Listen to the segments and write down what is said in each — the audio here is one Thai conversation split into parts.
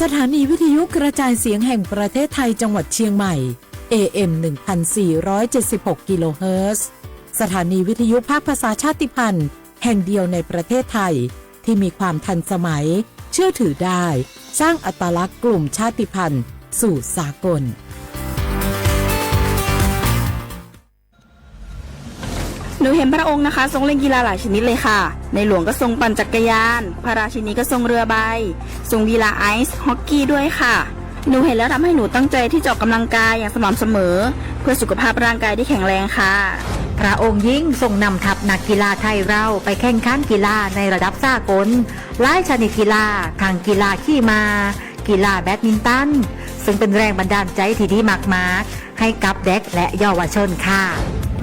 สถานีวิทยุกระจายเสียงแห่งประเทศไทยจังหวัดเชียงใหม่ AM 1476 กิโลเฮิรตซ์สถานีวิทยุภาคภาษาชาติพันธุ์แห่งเดียวในประเทศไทยที่มีความทันสมัยเชื่อถือได้สร้างอัตลักษณ์กลุ่มชาติพันธุ์สู่สากลหนูเห็นพระองค์นะคะทรงเล่นกีฬาหลายชนิดเลยค่ะในหลวงก็ทรงปั่นจักรยานพระราชินีก็ทรงเรือใบทรงกีฬาไอซ์ฮอกกี้ด้วยค่ะหนูเห็นแล้วทำให้หนูตั้งใจที่จะออกกำลังกายอย่างสม่ำเสมอเพื่อสุขภาพร่างกายที่แข็งแรงค่ะพระองค์ยิ่งทรงนำทัพนักกีฬาไทยเราไปแข่งขันกีฬาในระดับสากลหลายชนิดกีฬาทั้งกีฬาขี่ม้ากีฬาแบดมินตันซึ่งเป็นแรงบันดาลใจที่ดีมากๆให้กับเด็กและเยาวชนค่ะ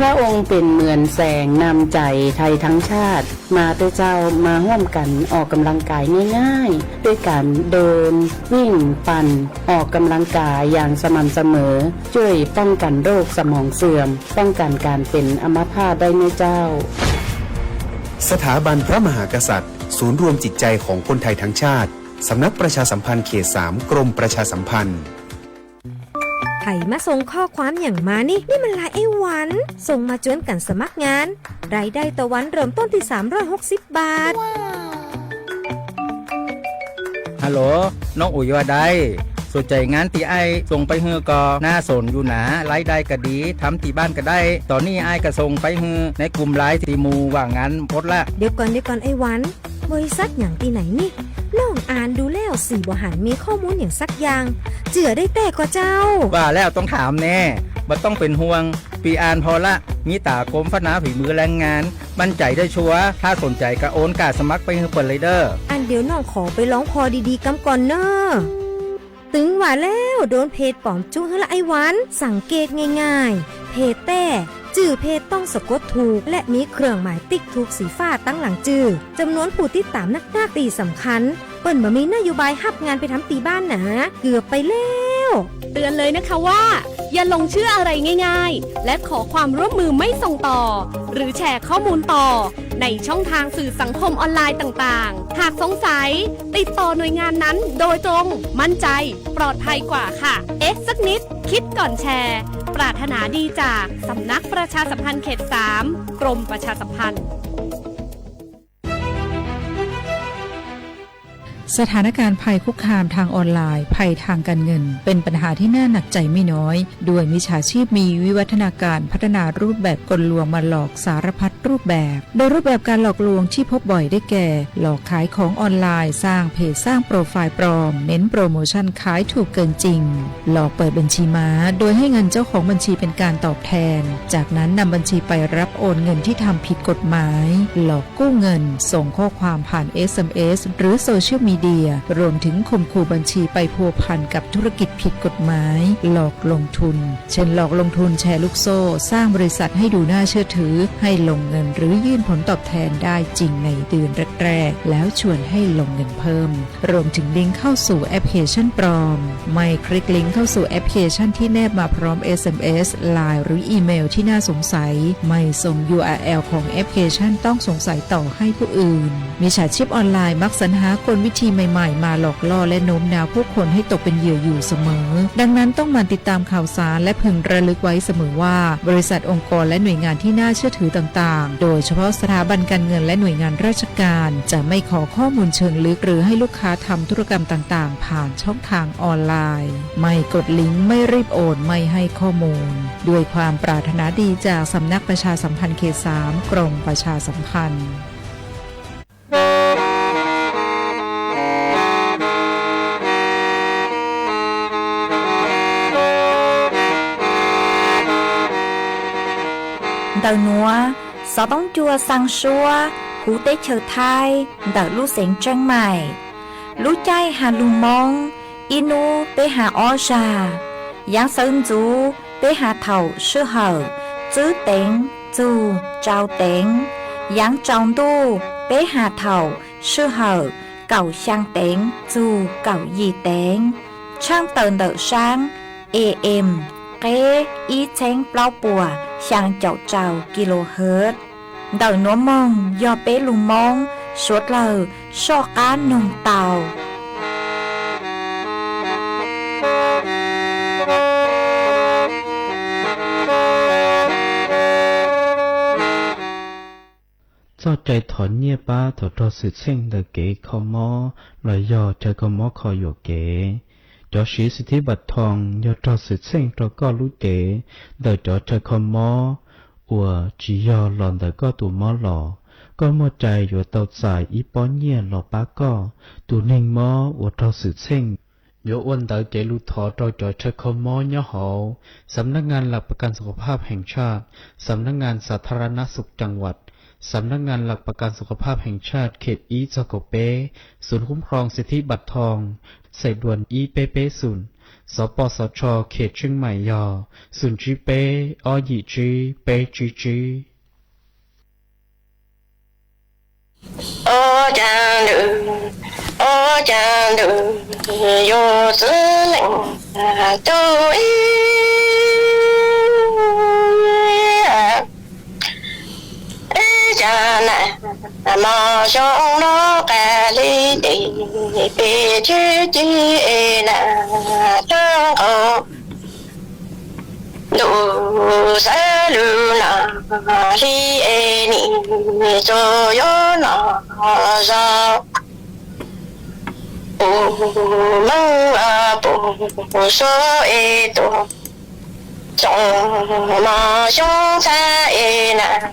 พระองค์เป็นเหมือนแสงนำใจไทยทั้งชาติมาเตเจ้ามาร่วมกันออกกำลังกายง่ายๆด้วยการเดินวิ่งปั่นออกกำลังกายอย่างสม่ำเสมอช่วยป้องกันโรคสมองเสื่อมป้องกันการเป็นอัมพาตได้ในเจ้าสถาบันพระมหากษัตริย์ศูนย์รวมจิตใจของคนไทยทั้งชาติสำนักประชาสัมพันธ์เขต 3 กรมประชาสัมพันธ์ไผ่มาส่งข้อความอย่างมานี่มันลายไอ้หวันส่งมาจวนกันสมัครงานรายได้ต่อวันเริ่มต้นที่360 บาทฮัลโหลน้องอุ๋ยว่าได้สนใจงานตีไอส่งไปเฮือก็น่าสนอยู่นะรายได้ก็ดีทำตีบ้านก็ได้ตอนนี้ไอก็ส่งไปเฮือในกลุ่มไลน์ตีมูว่างานพดละเดี๋ยวก่อนไอ้หวันบริษัทอย่างตีไหนนี่น้องอ่านดูแล้วสี่บ่หันมีข้อมูลอย่างสักอย่างเจือได้แต่ก็เจ้าว่าแล้วต้องถามแน่บ่ต้องเป็นห่วงปีอ่านพอละมีตากรมพัฒนาฝีมือแรงงานมั่นใจได้ชัวร์ถ้าสนใจก็โอนการสมัครไปเฮือเปิดเลยเด้ออันเดี๋ยวน้องขอไปร้องพอดีๆกำก่อนเนอะตึงว่าแล้วโดนเพจปลอมจุ้งให้ละไอ้หวันสังเกตง่ายๆเพจแต่จื่อเพจต้องสะกดถูกและมีเครื่องหมายติ๊กถูกสีฟ้าตั้งหลังจื่อจำนวนผู้ติดตามนักตีสำคัญเปิ้นบ่มีนโยบายฮับงานไปทำตีบ้านนะเกือบไปแล้วเตือนเลยนะคะว่าอย่าลงเชื่ออะไรง่ายๆและขอความร่วมมือไม่ส่งต่อหรือแชร์ข้อมูลต่อในช่องทางสื่อสังคมออนไลน์ต่างๆหากสงสัยติดต่อหน่วยงานนั้นโดยตรงมั่นใจปลอดภัยกว่าค่ะสักนิดคิดก่อนแชร์ปรารถนาดีจากสำนักประชาสัมพันธ์เขต 3 กรมประชาสัมพันธ์สถานการณ์ภัยคุกคามทางออนไลน์ภัยทางการเงินเป็นปัญหาที่น่าหนักใจไม่น้อยด้วยมิจฉาชีพมีวิวัฒนาการพัฒนารูปแบบกลลวงมาหลอกสารพัดรูปแบบโดยรูปแบบการหลอกลวงที่พบบ่อยได้แก่หลอกขายของออนไลน์สร้างเพจสร้างโปรไฟล์ปลอมเน้นโปรโมชั่นขายถูกเกินจริงหลอกเปิดบัญชีม้าโดยให้เงินเจ้าของบัญชีเป็นการตอบแทนจากนั้นนำบัญชีไปรับโอนเงินที่ทำผิดกฎหมายหลอกกู้เงินส่งข้อความผ่าน SMS หรือโซเชียลมีเดียรวมถึงข่มขู่บัญชีไปพัวพันกับธุรกิจผิดกฎหมายหลอกลงทุนเช่นหลอกลงทุนแชร์ลูกโซ่สร้างบริษัทให้ดูน่าเชื่อถือให้ลงเงินหรือยื่นผลตอบแทนได้จริงในเดือนแรกๆแล้วชวนให้ลงเงินเพิ่มรวมถึงลิงก์เข้าสู่แอปพลิเคชันปลอมไม่คลิกลิงก์เข้าสู่แอปพลิเคชันที่แนบมาพร้อม SMS LINE หรืออีเมลที่น่าสงสัยไม่ส่ง URL ของแอปพลิเคชันต้องสงสัยต่อให้ผู้อื่นมิจฉาชีพออนไลน์มักสรรหากลวิธีใหม่ๆมาหลอกล่อและโน้มน้าวผู้คนให้ตกเป็นเหยื่ออยู่เสมอดังนั้นต้องหมั่นติดตามข่าวสารและพึงระลึกไว้เสมอว่าบริษัทองค์กรและหน่วยงานที่น่าเชื่อถือต่างๆโดยเฉพาะสถาบันการเงินและหน่วยงานราชการจะไม่ขอข้อมูลเชิงลึกหรือให้ลูกค้าทำธุรกรรมต่างๆผ่านช่องทางออนไลน์ไม่กดลิงก์ไม่รีบโอนไม่ให้ข้อมูลด้วยความปรารถนาดีจากสำนักประชาสัมพันธ์เขต 3 กรมประชาสัมพันธ์Đầu núa, gió bóng chua sang xua, hú tế chờ thai, đợi lũ xén trăng mải. Lũ chay hà lù mong, inu tế hà o già, giáng sơn chú tế hà thầu sư hở, chữ tên, chú, trao tên, giáng trong tu tế hà thầu sư hở, cầu sang tên, chú, cầu gì tên. Trang tờn đợi sáng, AM, kế ý chén plau bùa, sang chậu trào kHz. Đời nó mong do bé lù mong suốt lờ so cá nông tàu. choใจถอนเนี่ยป้าถอดสุดเส้นเดเก๋ขอมอลอยยอใจขอมอคอยอยู่เก๋จอชีสิทธิบัตรทองยอดสุดเส้นเราก็รู้เก๋เดจอใจขอมออัวจียอหลอนเดก็ตัวมอหล่อก็มัวใจอยู่เตาสายอีป้อนเนี่ยหล่อป้าก็ตัวเน่งมออัวทอสุดเส้นโยอ้วนเต๋อเจลูทอจอจอเชคอมอย่อหอสำนักงานหลักประกันสุขภาพแห่งชาติสำนักงานสาธารณสุขจังหวัดสำนักงานหลักประกันสุขภาพแห่งชาติเขตอีจโกเปศูนย์คุ้มครองสิทธิบัตรทองใส่ด่วนอีเปเปศูนย์สปสชเขตเชียงใหม่ยอศูนย์จีเปอหยีจีเปจีจีô cha nữ ô cha nữ yo tư lệnh tu y cha này mà trong nó cả lý đi bị chứ chi là thương cầu đủ sẽ lưu là li e ni cho yo nó ra mong à bố số e tu trong mà trong xa e na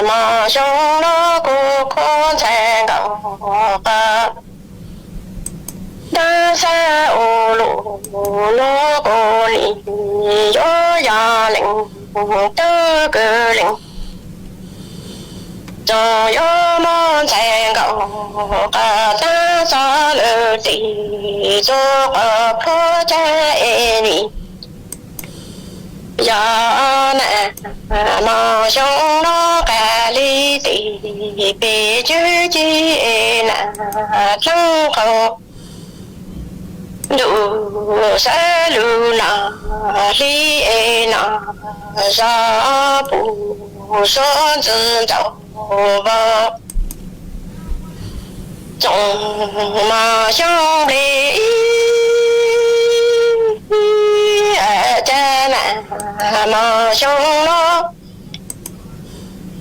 mà trong nó cũng con thành cầu ca đa xa ô lô lô cô li yo ya lệnh tư cơ lệnh cho yo mong thành cầu ca ta xa lơ tì cho có cha e ni ya nè mà trong nó cả li tì bị chứ chi e na thăng cầu đủ sẽ lưu na li e na ra bù son zhen zhao ba trong mà xiang li cha na mà xiang nó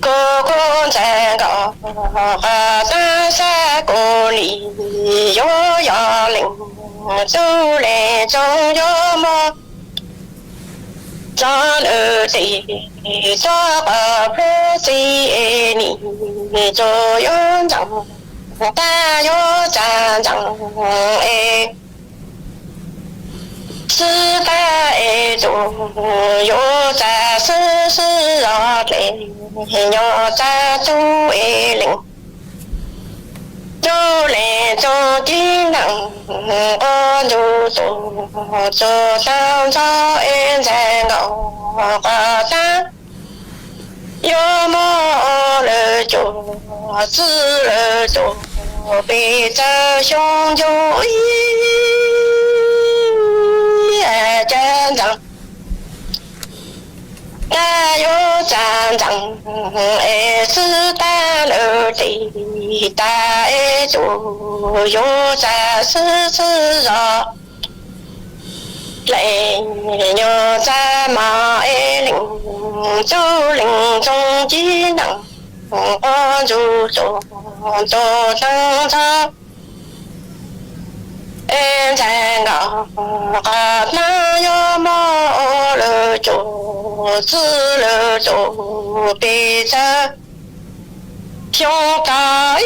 cô con sẽ có ta sẽ cô li yo ya linh du lệ trong gió mơ cho nữ tỷ cho bà phê si e ni cho yo chẳng ta yo chẳng chẳng e sư ta e cho yo cha sư sư rõ lệ yo cha chú e linh cho lệ cho chính năng con cho tao cho em sẽ ngầu và ta yo mơ lỡ cho sư lỡ cho bị cha xong cho ý chân rằng ta yo chan rằng e sư ta lỡ thì ta e chủ yo cha sư sư rõ lệ nhờ cha mà e linh chú linh trong trí năng con chú cho tăng cha em sẽ ngỏ na yo mơ lỡ chỗ sư lỡ chỗ bị cha cho cái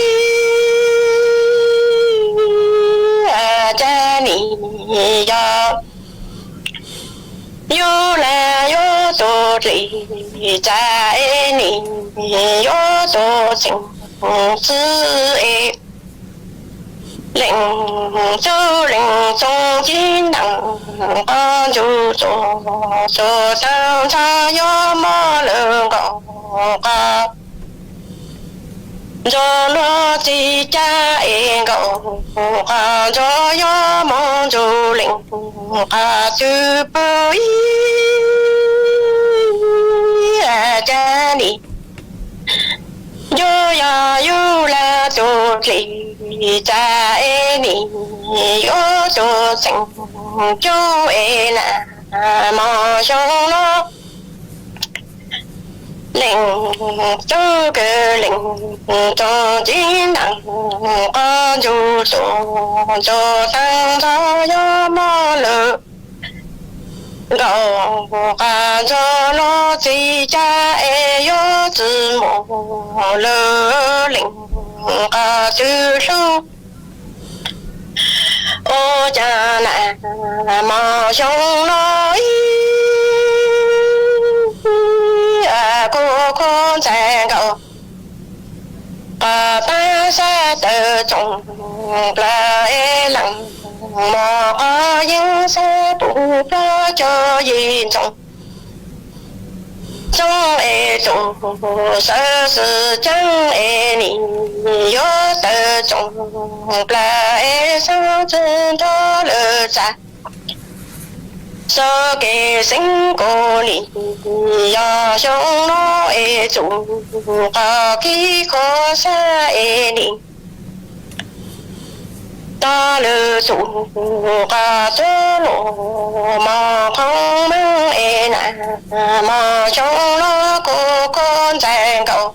cha ni ya yo là yo tổ lý cha e ni yo tổ sinh sư e lệnh cho lệnh trong chính năng con chú cho tao cha yo mơ lỡ gõ ca cho nó chỉ cha e gõ ca cho yo mong chú lệnh ca chữ bơi cha đi yo ya yo la cho li cha e ni yo cho sinh cho e na mà trong nó 领这个领中金囊啊就做做当朝要么了。老干着老自家哎哟子么了领啊就手。我家那毛熊老一个空在高，半山的中来冷，莫因山不怕就一种。中爱中，十是真爱你，有的中来上真多了在。说给新歌里要兄老爱做，好给可山爱你。大了做个做罗马空门爱难，马兄老哥哥在高。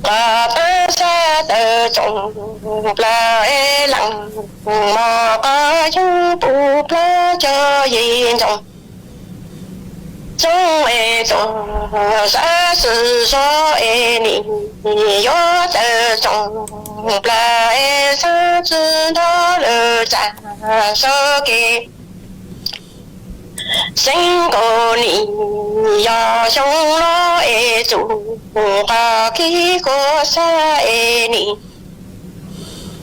半山的中来冷，马个永不怕这严重。中爱中三十说爱你，有的中来三知道了咱说给。新歌里要兄老爱做，把给个山爱你。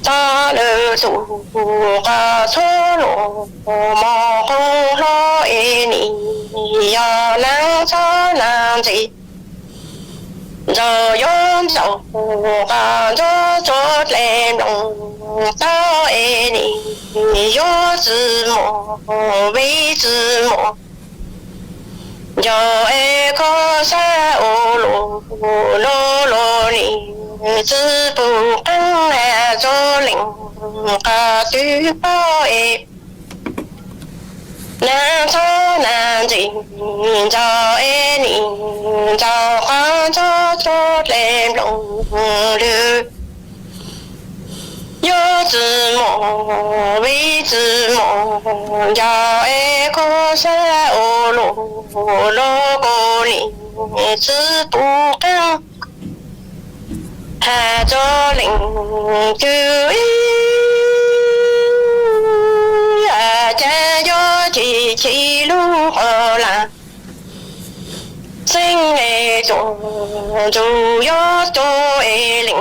大了做个错落，毛红老爱你，要能做能做。就用手把做做来弄到爱你，有字幕为字幕，就爱靠山哦罗罗罗你，只不安来做领个对包爱。难做难进，就爱你，就换做做来弄了。有字幕为字幕，就爱靠山哦罗罗过你，只不安还做领就家有起起路好啦，心爱中就要多爱领，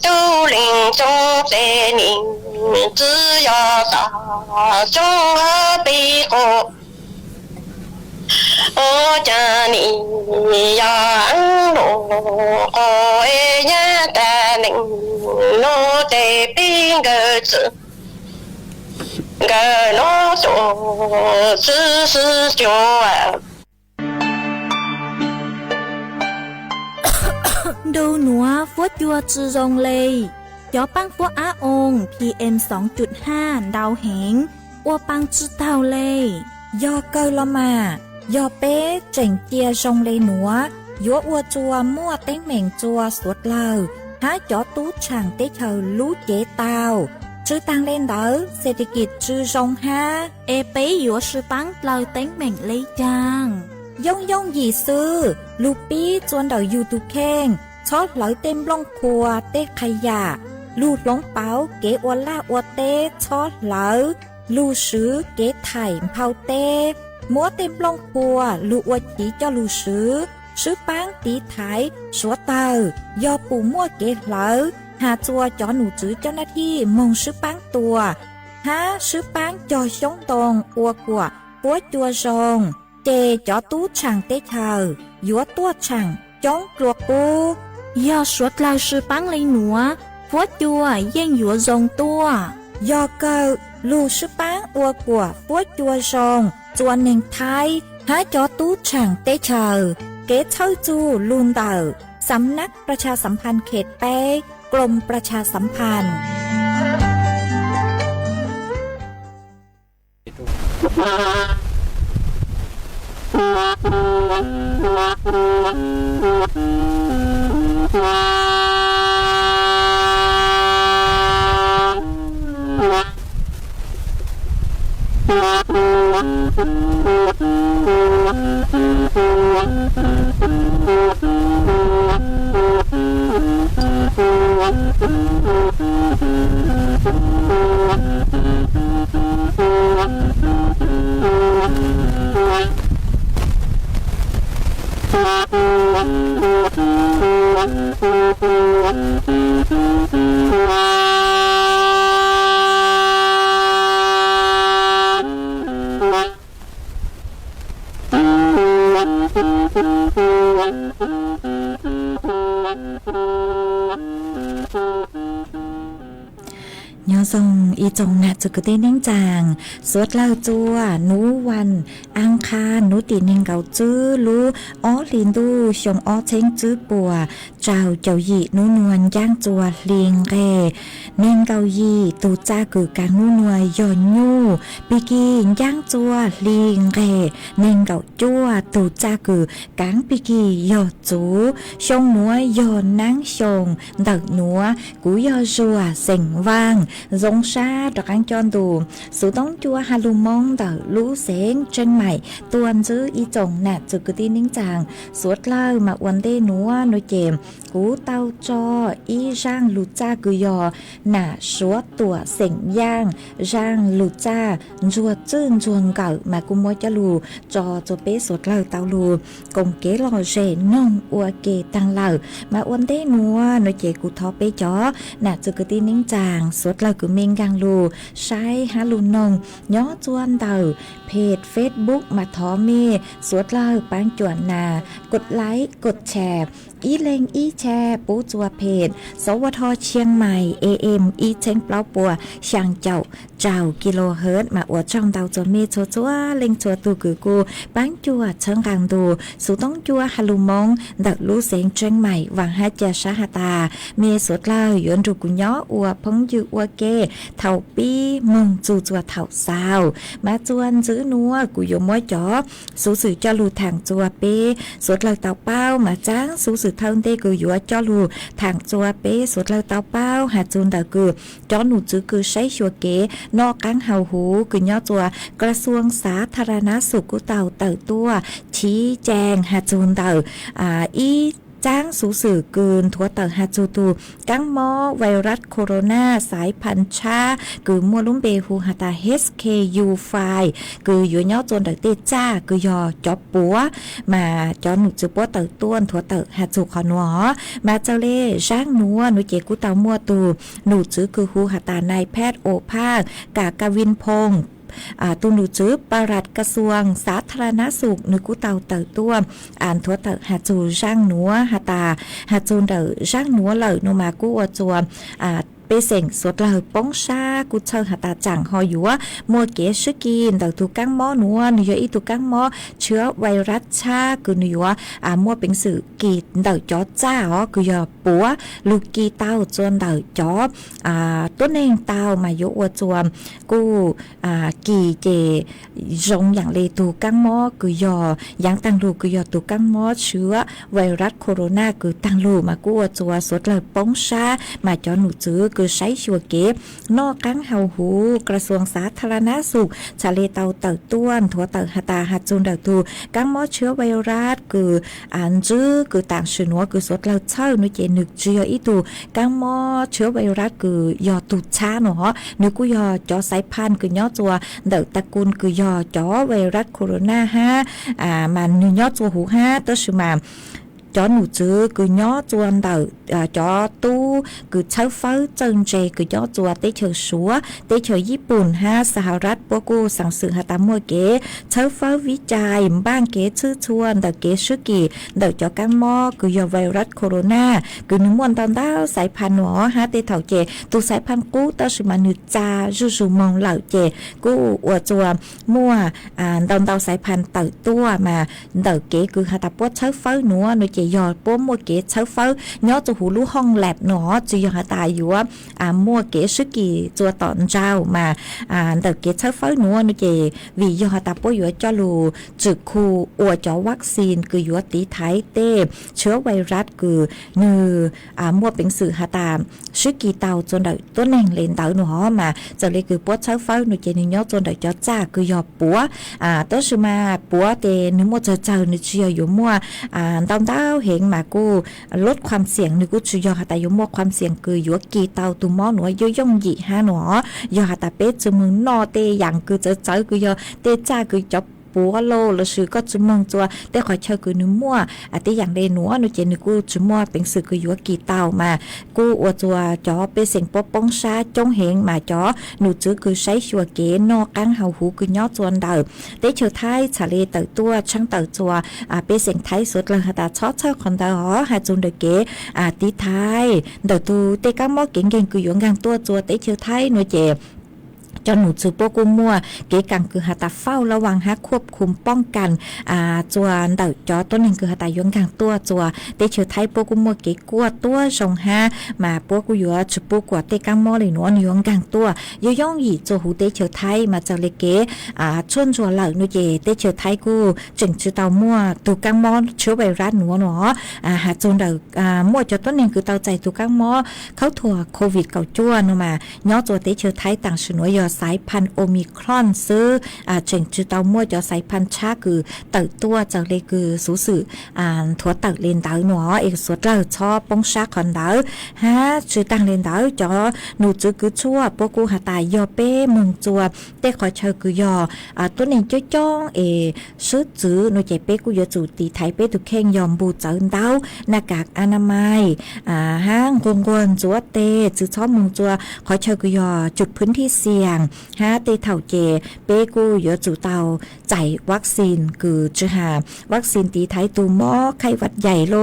都领中在你，只要打中和背后，我家你要安乐，我爱呀带领，我得边个字。个啰嗦只是就啊。ดูหนัวฟัวจัวจือรงเลยยอปังฟัวอาอง PM 2.5 ดาวเหงอัวปังจือเท่าเลยยอเกลมายอเป้เจ๋งเจียรงเลยหนัวยัวอัวจัวมั่วเต้งเหม่งจัวสวดเล่าหาจอตู้ช่างเต้เธอรู้เจเตาชื่อตังเล่นเด้อเศรษฐกิจชื่อรงฮาเอเป้ยัวชื่อปังเราเต้งเหม่งเลยจางย่องย่องหยีซื้อลูปี้จวนเดายูทูบแข้งชอดไหลเต็มล่องครัวเต้ขยะลูดหลงเป๋าเก๋อวล่าอวเต้ชอดไหลลูซื้อเก๋ไถ่เผาเต้มัวเต็มล่องครัวลูอวจีเจ้าลูซื้อปังตีไถ่สัวเตายอปูมั่วเก๋ไหลหาจัวจอหนูจื้อเจ้าหน้าที่มองซื้อปังตัวหาซื้อปังจอชงตรงอัวกัวปัวจัวซงเจจอตู้ช่างเต้เธอยัวตัวช่างจ้องกลัวปูยอสวดลายซื้อปังเลยหนัวปัวจัวเย่งยัวซงตัวยอเกอลูซื้อปังอัวกัวปัวจัวซงจวนเน่งไทยหาจอตู้ช่างเต้เธอเก๋เช่าจูลูนเตอสำนักประชาสัมพันธ์เขตเป้กรมประชาสัมพันธ์ nhớ dòng y chồng nạt cho cái tên nhanh chàng suốt lao chua núวันอังคารนูตีนิงเกาจื้อรู้อ้อลินดูชงอ้อเช้งจื้อปัวเจ้าเจ้าหยีนูนวลย่างจัวลิงแกเน่งเกาหยีตูจ้ากือกางนูนวยย่อนยูปีกีย่างจัวลิงแกเน่งเกาจัวตูจ้ากือกางปีกีย่อจูชงนัวย่อนนั่งชงดักนัวกูย่อจัวเสียงว่างgiống xa đặc ăn tròn đủ số tông chua hà lù mong đỡ lũ sáng trên mày tuần giữ y chồng nạt từ cái tin nín chàng suốt lâu mà vấn đề núa nói chèm cú tao cho y rang lù cha cứ dò nà suốt tủa sỉnh giang rang lù cha ruột chân chuồng cậu mà cũng mua cho lù cho bé suốt lâu tao lù cùng kế lò rẻ nông ua kề tăng lầu mà vấn đề núa nói chè cú thọ bé chó nạt từ cái tin nín chàng suốt lâu cứ mình gang lù sai há lù nông nhó chuan đầuเพจ Facebook มาท้อเมสวดเล่าปังจวนนากดไลค์กดแชร์อีเลงอีแชร์ปูจัวเพจสวทเชียงใหม่ AM อีเชงเปล่าปัวช่างเจ้ากิโลเฮิรตซ์มาอวดช่องดาวจนเมชัวจัวเล็งชัวตูกือกูปังจัวเชิงกังดูสุต้องจัวฮาลูมงดักรู้เสียงเชียงใหม่วังฮัจจะชาฮตาเมสวดเล่าหยวนรูกุญย้ออัวพงยืออัวเกเท่าปีมึงจูจัวเท่าสาวมาจวนซื้อนัวกูยมวยจ๋อสูสื่อจอลูทางจัวเป้สวดเราเต่าเป้ามาจ้างสูสื่อเท่าเต้กูยัวจอลูทางจัวเป้สวดเราเต่าเป้าหาจูนเต่ากูจอหนูจื้อคือใช้ชัวเก๋นอกกังเฮาหูกูย่อจัวกระทรวงสาธารณสุขกูเต่าตัวชี้แจงหาจูนเต่าอีจ้างสูสื่อเกินทั่วเต่าฮาจูตูกังมอไวรัสโคโรนาสายพันธุ์ชากือมัวลุ่มเบฮูฮาตา HKU5 กืออยู่ย่อจนเต่าเตจ้ากือยอจอบปัวมาจอหนุจือปัวเต่าต้วนทั่วเต่าฮาจูขอนัวมาเจ้าเล่ช่างนัวหนุเจกุเต่ามัวตูหนุจือคือฮูฮาตานายแพทย์โอภาคกากวินพงศ์ตุนูจื้อปลัดกระทรวงสาธารณสุขนึกุเต่าเต่าตัวอ่านทั่วเต่าหาจูช่างหนัวหาตาหาจูเต่าช่างหนัวเหล่านูมากู้จัวเปเสงสวดเหล่าป้องชากุเชิงหาตาจังหอยัวมัวเกชกินเต่าถูกกังหม้อนัวนึยอีถูกกังหม้อเชื้อไวรัสชาคือนึยัวมัวเป็นสื่อกีดเต่าจอจ้าคือยอปัวลูกกีเต่าจวนเต่าจอต้นเองเต่ามาโยอจวมกูกีเจรงอย่างเลถูกกังหม้อคือยอยังตังลูคือยอถูกกังหม้อเชื้อไวรัสโคโรนาคือตังลูมากูจัวสวดเหล่าป้องชามาจอหนูจื้อคือใช้ชัวเก็บนอกกังเฮาหูกระทรวงสาธารณสุขชาเลเตาเต่าต้วนถั่วเต่าหาตาหาจูนเต่าตูกังหม้อเชื้อไวรัสคืออันจื้อคือต่างชนัวคือสดเราเช่านุเจนึกเจียอีตูกังหม้อเชื้อไวรัสคือยอตุชาเนาะนึกกูยอจอสายพันธุ์คือย่อจัวเต่าตระกูลคือยอจอไวรัสโคโรนามันย่อจัวหูตัวชื่อมาจอหนูจื้อคือย่อจวนเต่าจอตู้คือเช้าฟ้าเจิงเจคือย่อจัวเตเฉยชัวเตเฉยญี่ปุ่นสหรัฐพวกกูสั่งสื่อหาตามมัวเก๋เช้าฟ้าวิจัยบ้านเก๋ชื่อชวนเต่าเก๋ชื่อกี่เต่าจอกังหม้อคือยอไวรัสโคโรนาคือหนึ่งมวนตอนดาวสายพันธุ์หนอเตเถาเจตูสายพันธุ์กู้เต่าสิมานุจาจูมองเหล่าเจกู้อวดจัวมั่วตอนดาวสายพันธุ์เต่าตัวมาเต่าเก๋คือหาตาปวดเช้าฟ้าหนัวนุเจ จะยอดป้มัวเกเช้าเฝ้าย้อจะหูลู่ห้องแลบหนอจะยอตายอยู่ว่ามัวเกซึกีจัวตอนเจ้ามาแต่เกเช้าเฝ้าหนูนี่เจวิยอตาป้อยู่จอลูจึกคูอวจอวัคซีนคืออยู่ตีไทยเต้เชื้อไวรัสคือนือมัวเป็นสื่อหาตามซึกีเตาจนได้ตัวแหน่งเลนเตาหนูมาจะเลยคือป้เช้าเฝ้าหนูเจนี่ย้อจนได้จอจ้าคือยอปัวตัวชื่อมาปัวเตนึกมัวจะเจ้านึกเชียวอยู่มัวตอนเต้าเห็นมากูลดความเสี่ยงนึกกูชื่อยอแต่อยู่มัวความเสี่ยงคืออยู่กีเตาตุมอหนูย่องหยีฮะหนูยอแต่เป็ดจมึงนอเตอย่างคือจะเจ้าคือยอเตจ้าคือจบปัวโลแล้วสื่อก็จุมงจัวแต่ขอเชิญคือนึกมัวแต่อย่างใดหนูนึกเจนึกกูจุมัวเป็นสื่อคืออยู่กีเตามากูอวดจัวจอเป็นเสียงป๊อปงชาจงเห็นมาจอหนูจื้อคือใช้ชัวเก๋นอกังเฮาหูคือย่อจวนเดิมแต่เชิญไทยชาเลเต่าตัวช่างเต่าจัวเป็นเสียงไทยสุดเลยแต่ชอบเช่าคนเต่าหอหาจุนเดเก๋ตีไทยเต่าตูเตก้ามอเก่งคืออยู่งานตัวจัวแต่เชิญไทยหนูเจ็บจนหนูจือโปกุมัวเก๋กังคือหาตาเฝ้าระวังหาควบคุมป้องกันจวนเต่าจอตัวหนึ่งคือหาตายงกังตัวจัวเตเชือไทยโปกุมัวเก๋กัวตัวชงหามาโปกุยัวจุปูกัวเตกังมอเลยหนูยงกังตัวย่องหยีจัวหูเตเชือไทยมาจากเลเก๋ชวนจัวเหล่านูเจเตเชือไทยกูจึงจือเต่ามัวตัวกังมอเชื้อไวรัสหนูหนอหาจนเต่ามัวจอตัวหนึ่งคือเต่าใจตัวกังมอเข้าถั่วโควิดเก่าจัวนูมาย่อจัวเตเชือไทยต่างชนวยสายพันธุ์โอมิครอนซื้อเฉิงจือเตามั่วจอสายพันธุ์ชาคือเติบตัวจากเลยคือสูสื่อถั่วเติบเลนเตาหนอเอกสุดเราชอบป้องชาคอนเตาฮะจือตังเลนเตาจอหนูจือคือชั่วพวกกูหาตายยอเป้มึงจัวเต้ขอเชอคือยอตัวหนึ่งจ้องซื้อจื้อหนูเจเป้กูยอจูตีไทยเป้ตุกเข่งยอมบูเจินเตาหน้ากากอนามัยห้างกงกวนจัวเต้จื้อชอบมึงจัวขอเชอคือยอจุดพื้นที่เสี่ยงฮะเตเถ่าเจเป้กูเยอะจูเตาใจวัคซีนคือจะหาวัคซีนตีไทยตูหม้อไข้หวัดใหญ่โล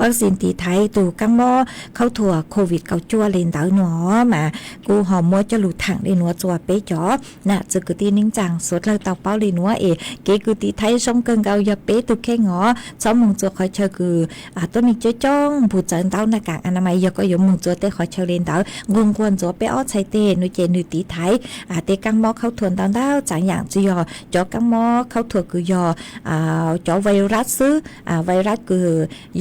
วัคซีนตีไทยตูกังหม้อเข้าถั่วโควิดเกาจั่วเลนเตาหนอมากูหอมมัวจะหลุดถังเลนัวจัวเป้จ๋อน่ะจะคือตีนิ่งจังสดเลยเตาเป้าเลนัวเกคือตีไทยช่องเกิงเกายาเป้ตุแค่งอซ้อมมึงจัวคอยเชอคือต้นนี้จ้องผู้เจินเตาหน้ากากอนามัยยก็ยมึงจัวเต้คอยเชอเลนเตางงกวนจัวเป้อ้อใช้เต้นุเจนุตีไทยเตกังหม้อเข้าถั่วดาวดาวจากอย่างจียอจอกังหม้อเข้าถั่วคือยอจอไวรัสซื้อไวรัสคือ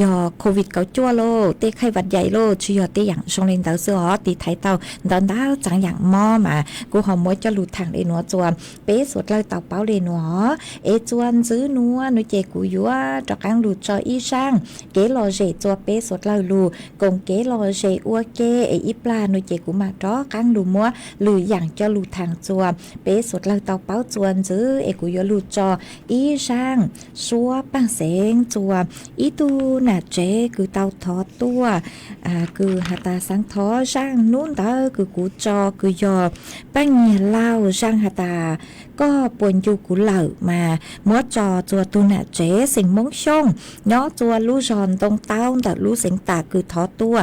ยอโควิดเกาจั่วโลเตไข้หวัดใหญ่โลจียอเตอย่างชงเลนเตาซื้อตีไทยเตาดาวดาวจากอย่างหม้อมากูหอมมวยจะหลุดทางเลนัวจวนเป๊ะสุดเลยเตาเป้าเลนัวจวนซื้อนัวนุเจกูยัวจอกังหลุดจออีช่างเกลอเจจัวเป๊ะสุดเลยลูกงเกลอเจอัวเกอีปลานุเจกูมาจอกังหลุมัวหรืออย่างจะหลุดทางจัวเป๊ะสุดเลยเตาเป้าจวนซื้อกูยัวหลุดจออีช่างซัวปังเสงจัวอีตูน่ะเจคือเตาทอตัวคือหาตาสังทอช่างนู้นเตอคือกูจอคือยอปังเงียเล่าช่างหาตาก็ปวนอยู่กูเหล่ามามัวจอจัวตูน่ะเจสิงมงชงย้อจัวลู่จอนตรงเต้าแต่ลู่เสียงตาคือทอตัว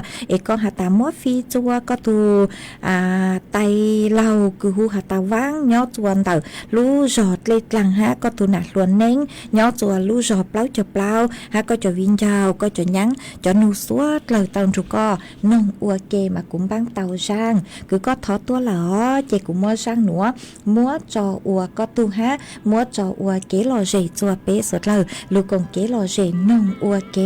ก็หาตามัวฟีจัวก็ตูไตเหล่าคือหูหาตาว่างย้อจวนแต่ลู่จอดเล็กหลังฮะก็ตูน่ะล้วนเน้งย้อจัวลู่จอเปล่าจะเปล่าฮะก็จะวิญญาณก็จะยั้งจะนูสวดเลยตอนจุก็นงอัวเกมากุ้มบ้างเตาช่างคือก็ทอตัวเหรอเจกุ้มมัวช่างหนัวมัวจออัวก็ตูฮะมัวจออัวเกลอเจจัวเป๊ะสุดเลยลูกงเกลอเจนงอัวเก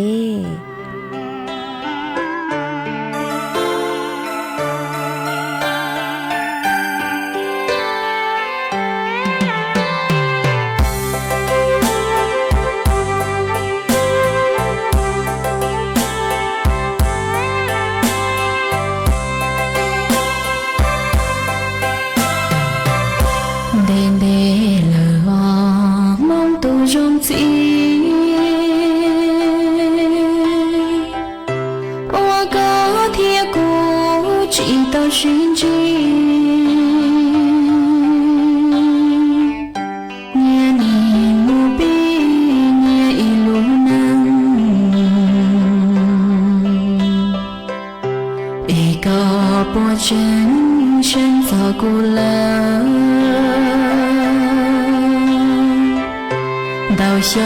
道相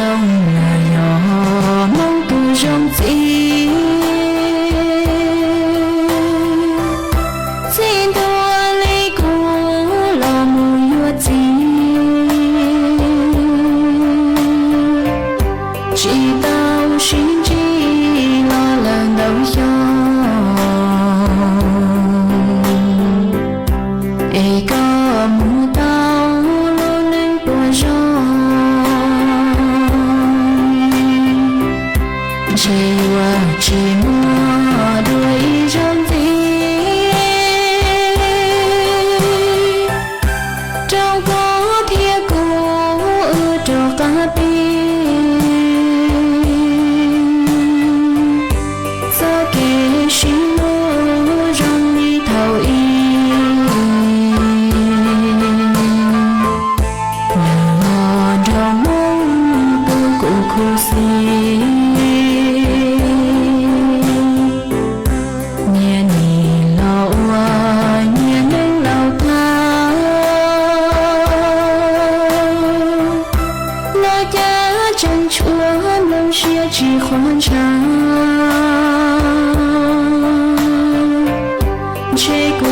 来哟，梦都 rong gì xin thua lấy cô lo mùi yuột gì chỉ tao xin chỉ lo lần đầu cho ai có mùa tao luôn nên buồn rong chỉ qua chỉ mua đuổi rong gì trong có thiên cô ở trong ta sao kể xin lỗi rong đi thầu y chỉ khoan trắng chế cũ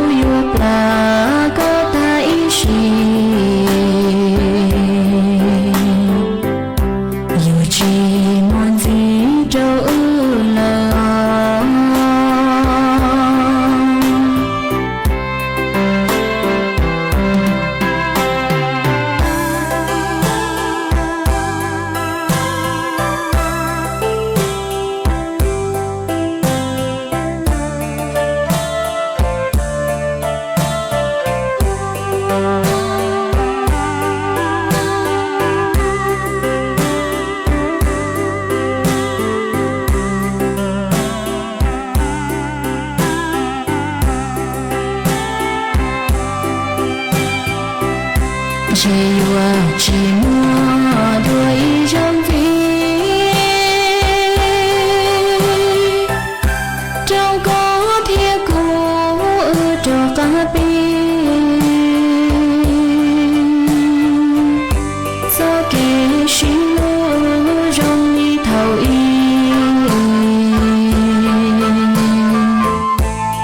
yêu là có ta ý gì yêu chỉ muốn gì đâu là chỉ qua chỉ mua đuổi rong gì trong có thiên cô ở trong ta sao kể xin lỗi rong đi thầu y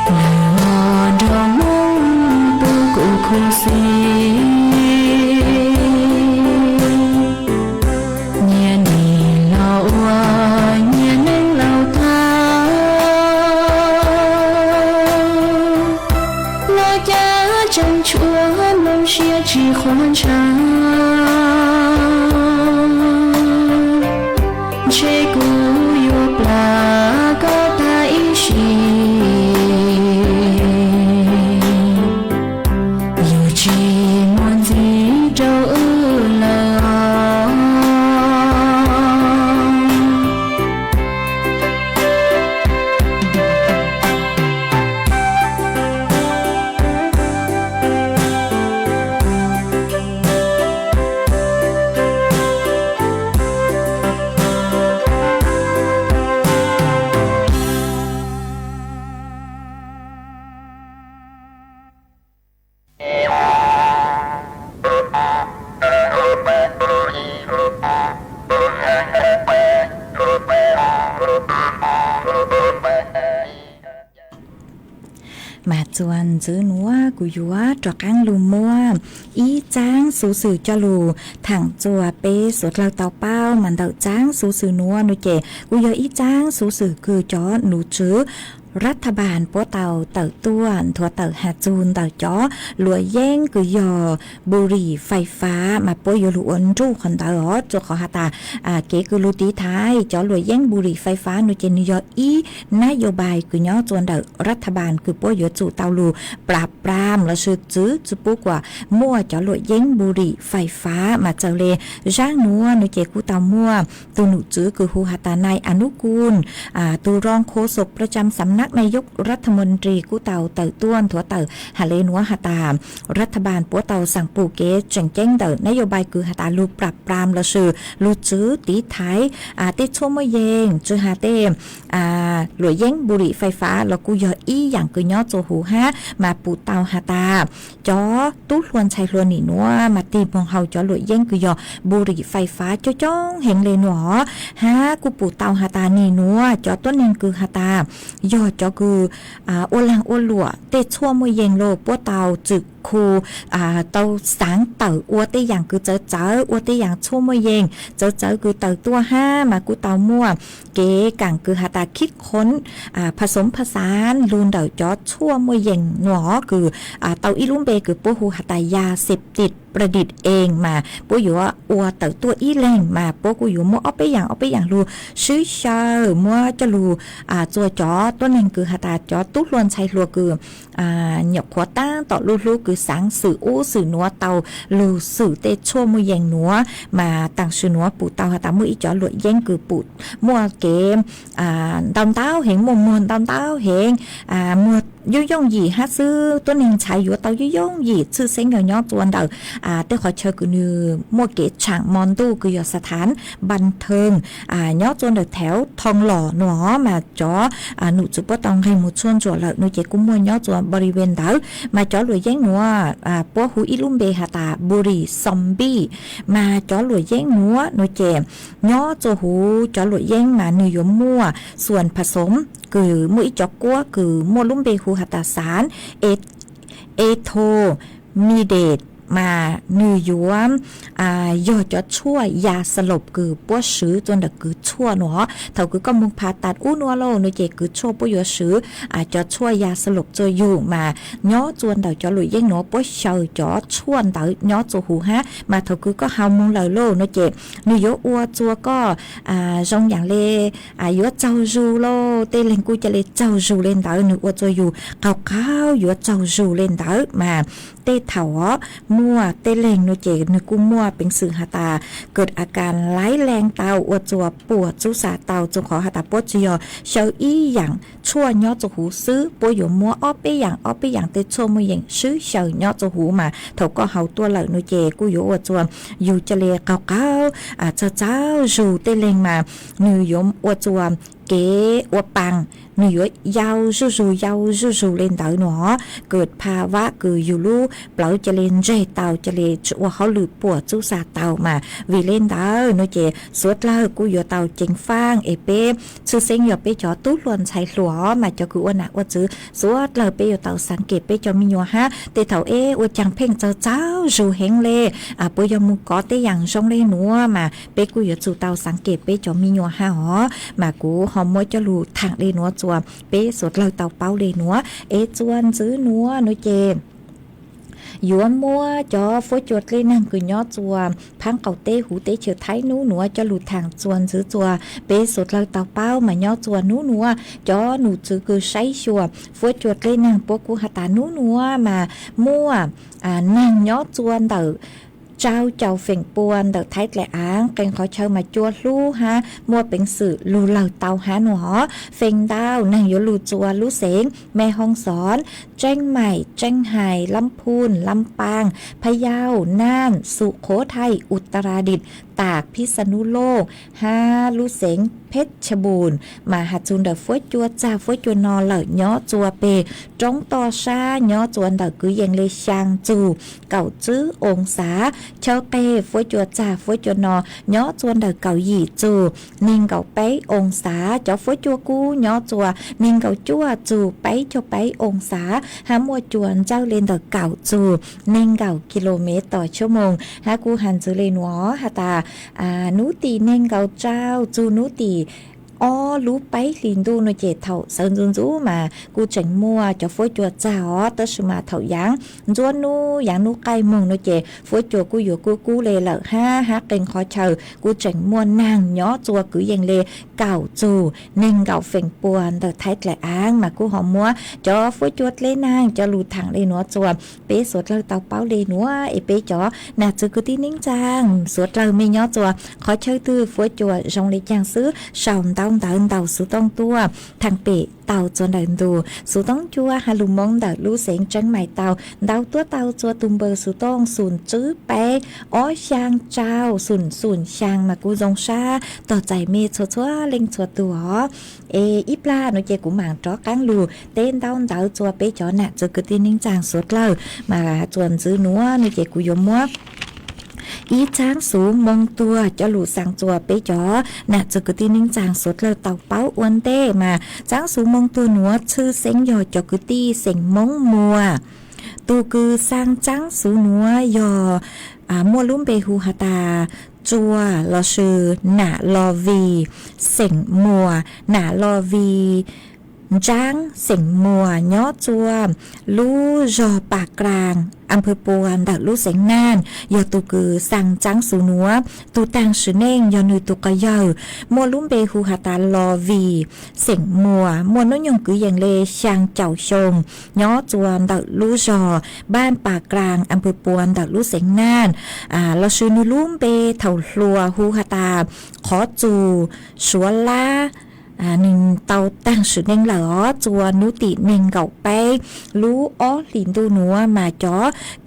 là trong mong tôi cũng không xin chân chúa mong chia chỉ khoan trắng chế cũ yêu là có ta ý gì yêu chỉ muốn gì đâu là mà chuan giữ núa của dúa trọ căng lù mua ý tráng số sử cho lù thẳng chùa bê số lao tàu bao màn đậu tráng số sử núa nuôi trẻ của dúa ý tráng số sử cứ chó nụ chứ รัฐบาลปัวเต่าเต่าต้วนทัวเต่าหาจูนเต่าจ้อหลัวแย่งกุยอบุหรี่ไฟฟ้ามาปัวยหลวนรูคนเต่าอ๋อจขอหาตาเก๋กุลูตีท้ายจ้อหลัวแย่งบุหรี่ไฟฟ้านุเจนิยออีนโยบายกุย่อจวนเต่ารัฐบาลคือปัวยจูเต่าลูปราบปรามและซื้อจื้อจุปุกว่ามั่วจ้อหลัวแย่งบุหรี่ไฟฟ้ามาเจเลร่างนัวนุเจกูเต่ามั่วตัวหนูจื้อคือหูหาตานายอนุกูลตัวรองโฆษกประจำสำนัก กนายกรัฐมนตรีกู้เต่าเต่าต้วนถั่วเต่าหาเลนัวหาตารัฐบาลปัวเต่าสั่งปูเกแจ้งเต่านโยบายคือหาตาลูปรับปรามละชื่อลูจื้อตีไทยเตชั่วมะเยงจื้อหาเตหลวยเย้งบุหรี่ไฟฟ้าแล้วกูยออีอย่างคือย่อโจหูฮะมาปูเต่าหาตาจอตู้ลวนชัยลวนหนีนัวมาตีมองเฮาจอหลวยเย้งคือยอบุหรี่ไฟฟ้าจ้องเห็นเลยหนอฮะกูปูเต่าหาตาหนีนัวจอต้นนึงคือหาตายอจอคือโอลังโอหลัวเตชั่วมะเยงโลปัวเต่าจึกคูเต่าสังเต่าอัวเตอย่างคือเจออัวเตอย่างชั่วมะเยงเจอคือเต่าตัวห้ามากูเต่ามั่วเก๋กังคือหาตาคิดค้นผสมผสานลูนเต่าจอชั่วมะเยงหนอคือเต่าอีลุ่มเบคือปัวหูหาตายาเสพติดประดิษฐ์เองมาปัวอยู่ว่าอัวเต่าตัวอีแรงมาปัวกูอยู่มั่วเอาไปอย่างรูซื้อเชอมั่วจะรูจัวจอตัวนึงคือหาตาจอตุ๊กลวนชัยลัวคือหยกขวดตั้งต่อลูกคือสังสื่ออู้สื่อนัวเตาลูสื่อเตชั่วมือแยงนัวมาตั้งชื่อนัวปูเตาหาตามืออีจอหลวยแยงคือปูมัวเกมดำเต้าเหงมวลดำเต้าเหงมัวยุ่ยงหยี่ฮัดซื้อตัวหนึ่งใช้อยู่เตายุ่ยงหยี่ชื่อเซ็งเหงาจวนเดาเตขอเชิญคือนือมัวเกฉางมอนตู้คือสถานบันเทิงย่อจวนเดาแถวทองหล่อหนอมาจอหนูจุปตองให้มุชวนจวนละหนูเจกุ้มมัวย่อจวนบริเวณเดามาจอหลวยแยงนัวปัวหูอิลุ่มเบหาตาบุรีซอมบี้มาจอหลวยแยงนัวหนูเจย่อโจหูจอหลวยแยงมาเนื้อยมมั่วส่วนผสมคือมุ้ยจอกกัวคือมัวลุ่มเบหูหาตาสารเอโทมีเดตมาเนื้อยวมยอดจะช่วยยาสลบคือปัวซื้อจนเด็กคือชั่วหนอเท่าคือก็มุงผ่าตัดอู้นัวโลนเจคือชั่วปัวยซื้อจะช่วยยาสลบจะอยู่มาย่อจวนเดาจะหลุยเย่งหนอปัวเชยจะช่วนเดาย่อจูหูฮะมาเท่าคือก็เฮามุงเลยโลนเจเนื้ออัวจัวก็จงอย่างเลยัวเจ้าจูโลเตเลงกูจะเลเจ้าจูเล่นเดาเนื้ออัวจะอยู่ข้าวยัวเจ้าจูเล่นเดามาเตเถามัวเตเลงโนเจนึกุมัวเป็นสื่อหาตาเกิดอาการไร้แรงเตาอวดจัวปวดจุสาเตาจงขอหาตาปวดจียอเชาอี้อย่างชั่วย่อจูหูซื้อปวดอยู่มัวอ้อไปอย่างเตชั่วมืออย่างซื้อเชาย่อจูหูมาเถาก็เฮาตัวเหล่าโนเจกูอยู่อวดจัวอยู่จะเลเกาเจ้าจูเตเลงมาเนื้อยมอวดจัวเก๋อวดปังเนื้อยาวจู่เล่นเตาหนอเกิดภาวะคืออยู่ลู่เปล่าจะเล่นใจเตาจะเล่นว่าเขาหรือปวดจุสาเตามาวิเล่นเตาโนเจสวดเล่ากูอยู่เตาเจงฟางเอเป้ชื่อเซ็งอยู่เป้จอตู้ลวนใช้หลัวมาจะคือว่าหนักว่าจื้อสวดเล่าเป้อยู่เตาสังเกตเป้จอมีอยู่ฮะเตเถาว่าจังเพ่งเจ้าจู่เฮงเล่ปุยมุกอเตอย่างช่องเล่นัวมาเป้กูอยู่จู่เตาสังเกตเป้จอมีอยู่ฮะอ๋อมากูหอมมวยจะรูทางเล่นัวจัวเป้สวดเล่าเตาเป้าเล่นัวจวนซื้อนัวโนเจยัวมัวจอฝจวดเลยนั่งคือย่อจัวพังเก่าเตหูเตเฉียวไทยนู้หนัวจะหลุดทางจวนซื้อจัวเปสดเราเตาเป้ามาย่อจัวนู้หนัวจอหนูซื้อคือใช้ชัวฝจวดเลยนั่งปกูหาตานู้หนัวมามั่วนั่งย่อจวนเตาเจ้าเฝ่งปวนเดอไทยแหละอ้างเก่งขอเชิญมาจัวลู่ฮะมัวเป็นสื่อลู่เหล่าเตาหาหนูหอเฝ่งดาวนั่งอยู่ลู่จัวลู่เสงแม่ห้องสอนแจ้งใหม่แจ้งไห่ลำพูนลำปางพะเยาน่านสุโขทัยอุตรดิตถ์ตากพิษณุโลกฮาลู่เสงเพชรบูรณ์มาหัดจูนเดอฝจัวจ่าฝจัวนอเหล่าย่อจัวเปจงต่อชาย่อจวนเดอคือยังเลยชางจูเก่าจื้อองศาเชาเปฝจัวจ่าฝจัวนอย่อจวนเดอเก่าหยี่จูนิ่งเก่าไปองศาจอฝจัวกูย่อจัวนิ่งเก่าจั่วจูไปเจ้าไปองศาหามัวจวนเจ้าเลนเดอเก่าจูนิ่งเก่ากิโลเมตรต่อชั่วโมงหากูหันจือเลนวอหาตานูตีเน่งเกาเจ้าจูนูตีอ๋อรู้ไปลินดูโนเจเท่าเซินจุนจูมากูจังมัวจะฝวยจัวเจ้าเตชมาเท่ายังจวนนูอย่างนูไกมงโนเจฝวยจัวกูอยู่กูเลยเหล่าห้าเก่งขอเชอกูจังมัวนางย่อจัวกูยังเลเก่าจูเน่งเก่าเฝ่งปวนเตไทยแหละอ้างมากูหอมมัวจอฝวยจัวเลนางจะรูทางเลนัวจัวเป๊สดเราเตาเป้าเลนัวเอเป๊จอน่าจะกูที่นิ่งจางสวดเราไม่ย่อจัวขอเชอตื้อฝวยจัวจงเลจางซื้อสาวเต้า เต่าสูต้องตัวทางเปะเต่าจวนเดินดูสูต้องจัวฮาลุมงเดาลู่เสียงจังใหม่เต่าตัวเต่าจัวตุมเบอร์สูต้องศูนย์จื้อไปอ้อช่างเจ้าศูนย์ช่างมากูจงชาต่อใจเมย์ชัวเล็งชัวตัวอีปลาหนูเจกูหมางจ้อกังลูเต้นเต่าจัวไปจ่อหนักจะกึตีนิ่งจางสดเล่ามาจวนซื้อนัวหนูเจกูยมมัวอีช้างสูงมงตัวจะหลุดสั่งจัวไปจ่อน่ะจะกึตีนิ่งจางสดเลยเต่าเป้าอ้วนเต้มาช้างสูงมงตัวหนัวชื่อเซ็งยอจะกึตีเซ็งมงมัวตูคือสร้างช้างสูงหนัวยอมัวลุ่มเบหูฮาตาจัวลอชื่อหนาลอวีเซ็งมัวหนาลอวีจ้างเสียงมัวย้อจัวลู่จอปากกลางอำเภอปวนดักลู่เสียงน่านยอตุกือสั่งจ้างสูนัวตูตังสือเน่งยอนุตุกยอมัวลุ่มเบหูฮาตาลอวีเสียงมัวน้อยยงกืออย่างเลช่างเจ้าชงย้อจวนดักลู่จอบ้านปากกลางอำเภอปวนดักลู่เสียงน่านเราชื่อนุลุ่มเบเถ่าลัวหูฮาตาขอจูชัวลาหนึ่งเตาตั้งสือเน่งเหล่อจัวนุติเน่งเก่าไปรู้อ้อหลินดูหนัวมาจ่อ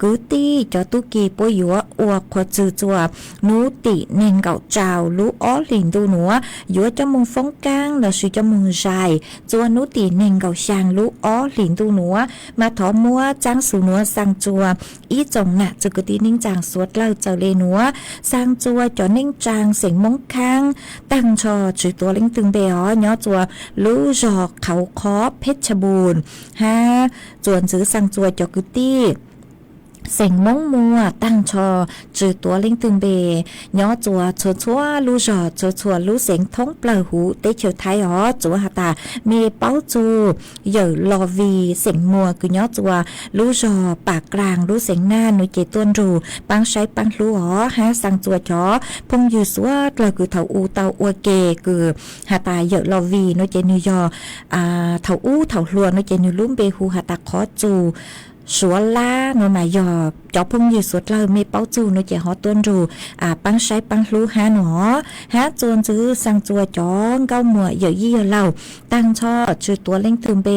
กือตีจ่อตุกีปวยยัวอวกขวจือจัวนุติเน่งเก่าเจ้ารู้อ้อหลินดูหนัวยัวจมุงฟงก้างเราสือจมุงใจจัวนุติเน่งเก่าช่างรู้อ้อหลินดูหนัวมาถอมัวจ้างสูหนัวสั่งจัวอีจงน่ะจะกตีนิ่งจางสวดเล่าเจ้าเลหนัวสั่งจัวจ่อนิ่งจางเสียงมงค้างตั้งชอจือตัวเล็งตึงเบอย้อจัวลู่จอกเขาคอเพชรบูรณ์จวนซื้อสั่งจัวจอกึตี้เสียงมงมัวตั้งชอจือตัวเล่งตึงเบย้อจัวชัวลู่จอชัวลู่เสียงท้องเปล่าหูเตเฉียวไทยจัวหาตาเมเป้าจูเหย่อลอวีเสียงมัวคือย้อจัวลู่จอปากกลางลู่เสียงหน้าหนุ่ยเจต้นรูปังใช้ปังลู่สั่งจัวจอพงอยู่สัวกลาคือเถาอูเตาอวเกคือหาตาเหย่อลอวีหนุ่ยเจนิยอเถาอูเถาลัวหนุ่ยเจนิลุ่มเบหูหาตาขอจูสัวล่าโนมายอจอพุ่งอยู่สวดเลยไม่เป้าจูโนเจฮอต้นรูปังใช้ปังรู้หนอจวนจื้อสั่งจัวจอนเก้าหมัวเยอะยี่เล่าตั้งช่อจื้อตัวเล่งตึมเบ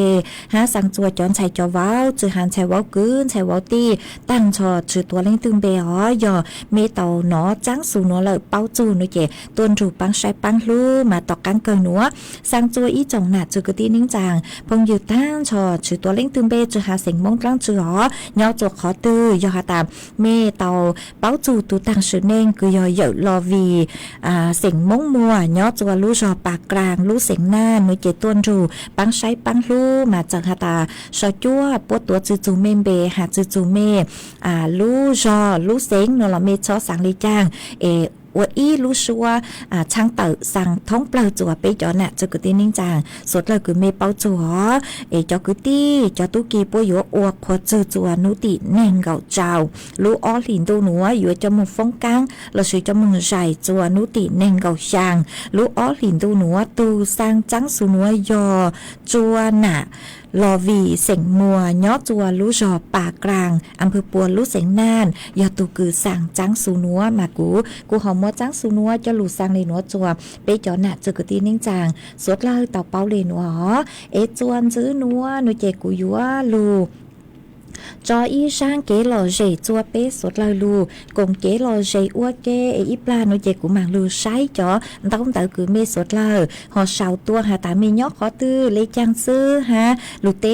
สั่งจัวจอนใช้จอว้าวจื้อหันใช้ว้าวกืนใช้ว้าวตีตั้งช่อจื้อตัวเล่งตึมเบยอเมเต่าหนอจังสูหนอเลยเป้าจูโนเจต้นรูปังใช้ปังรู้มาต่อกันเกินหนัวสั่งจัวอีจงหนาจื้อกตีนิ่งจางพงอยู่ตั้งช่อจื้อตัวเล่งตึมเบจื้อหาเสียงมงตั้งจื้อย้อจกขอตื้อยอหาตามเมเตาเป้าจูตูตังสือเน่งคือยอเหย่อลอวีเสียงมงมัวย้อจัวลู่จอปากกลางลู่เสียงหน้านุยเจต้นรูปังใช้ปังลู่มาจากหาตาชอจัวปวดตัวจืจูเมมเบหาจืจูเมลู่จอลู่เสียงนอลเมชอสังลีจางว่าอีรู้ชัวช่างเต่าสั่งท้องเปล่าจัวไปจอน่ะจะกตีนิ่งจางสดเลยคือเมเป้าจัวจอกตีจอตุกีปวยอวกขวจือจัวนุติเน่งเก่าเจ้ารู้อ้อหลินตูหนัวอยู่จมูกฟงก้างเราซื้อจมูกใหญ่จัวนุติเน่งเก่าช่างรู้อ้อหลินตูหนัวตูสร้างจังสูหนัวยอจัวน่ะลอวีเสียงมัวย้อจัวลู่จอปากกลางอำเภอปวนลู่เสียงน่านยอตูกือสั่งจังสูนัวมากูหอมมัวจังสูนัวจะหลู่สั่งเลยนัวจัวไปจอหนักจะกตีนิ่งจางสวดเล่าเต่าเป้าเลยนัวจวนซื้อนัวหนูเจกูยัวลูจออีช่างเกลอเจจัวเป้สดลอยลูกงเกลอเจอ้วเกอีปลาโนเจกูมังลูใช้จอต้องเตอคือเมสดลอยหอเสาตัวหาตาเมยอกขอตื้อเลยจังซื้อลูเต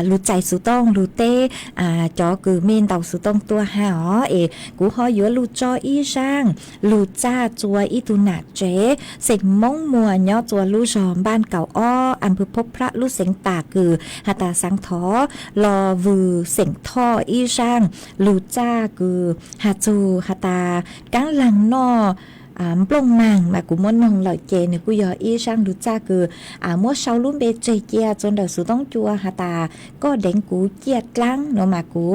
ลูใจสุต้องลูเตจอคือเมนเต่าสุต้องตัวหากูหอยัวลูจออีช่างลูจ้าจัวอีตุนาเจเสียงมงมัวยอจัวลูจอมบ้านเก่าอ้ออำเภอพบพระลูเสียงตาคือหาตาสังทอรอวือเสียงท่ออีช่างลูจ้าคือหาจูหาตากังหลังนอปลงมังมากูม้วนนองเหล่าเจเนี่ยกูยออีช่างลูจ้าคือมัวเชาลุ่มเบเจเจียจนเดาสุต้องจัวหาตาก็เด้งกูเจียดลังเนาะมากู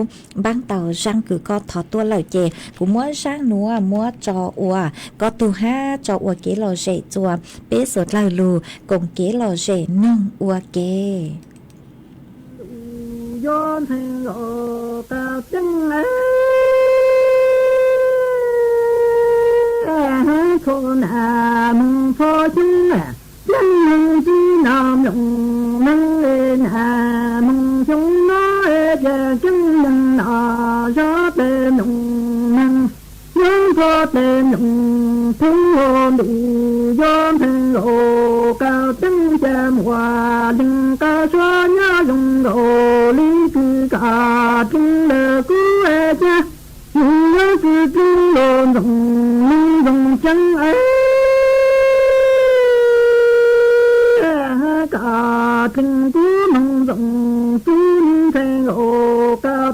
บางเต่าช่างคือก็ถอดตัวเหล่าเจกูม้วนช่างนัวมัวจออัวก็ตูห้าจออัวเกลอเจจัวเป๊สดเหล่าลูกงเกลอเจนึ่งอัวเกย้อนให้โอกาสจังคนมึงพอจังยัง能只南龙能南梦中那这真能那啥的龙能。Hãy subscribe cho kênh Ghiền Mì Gõ để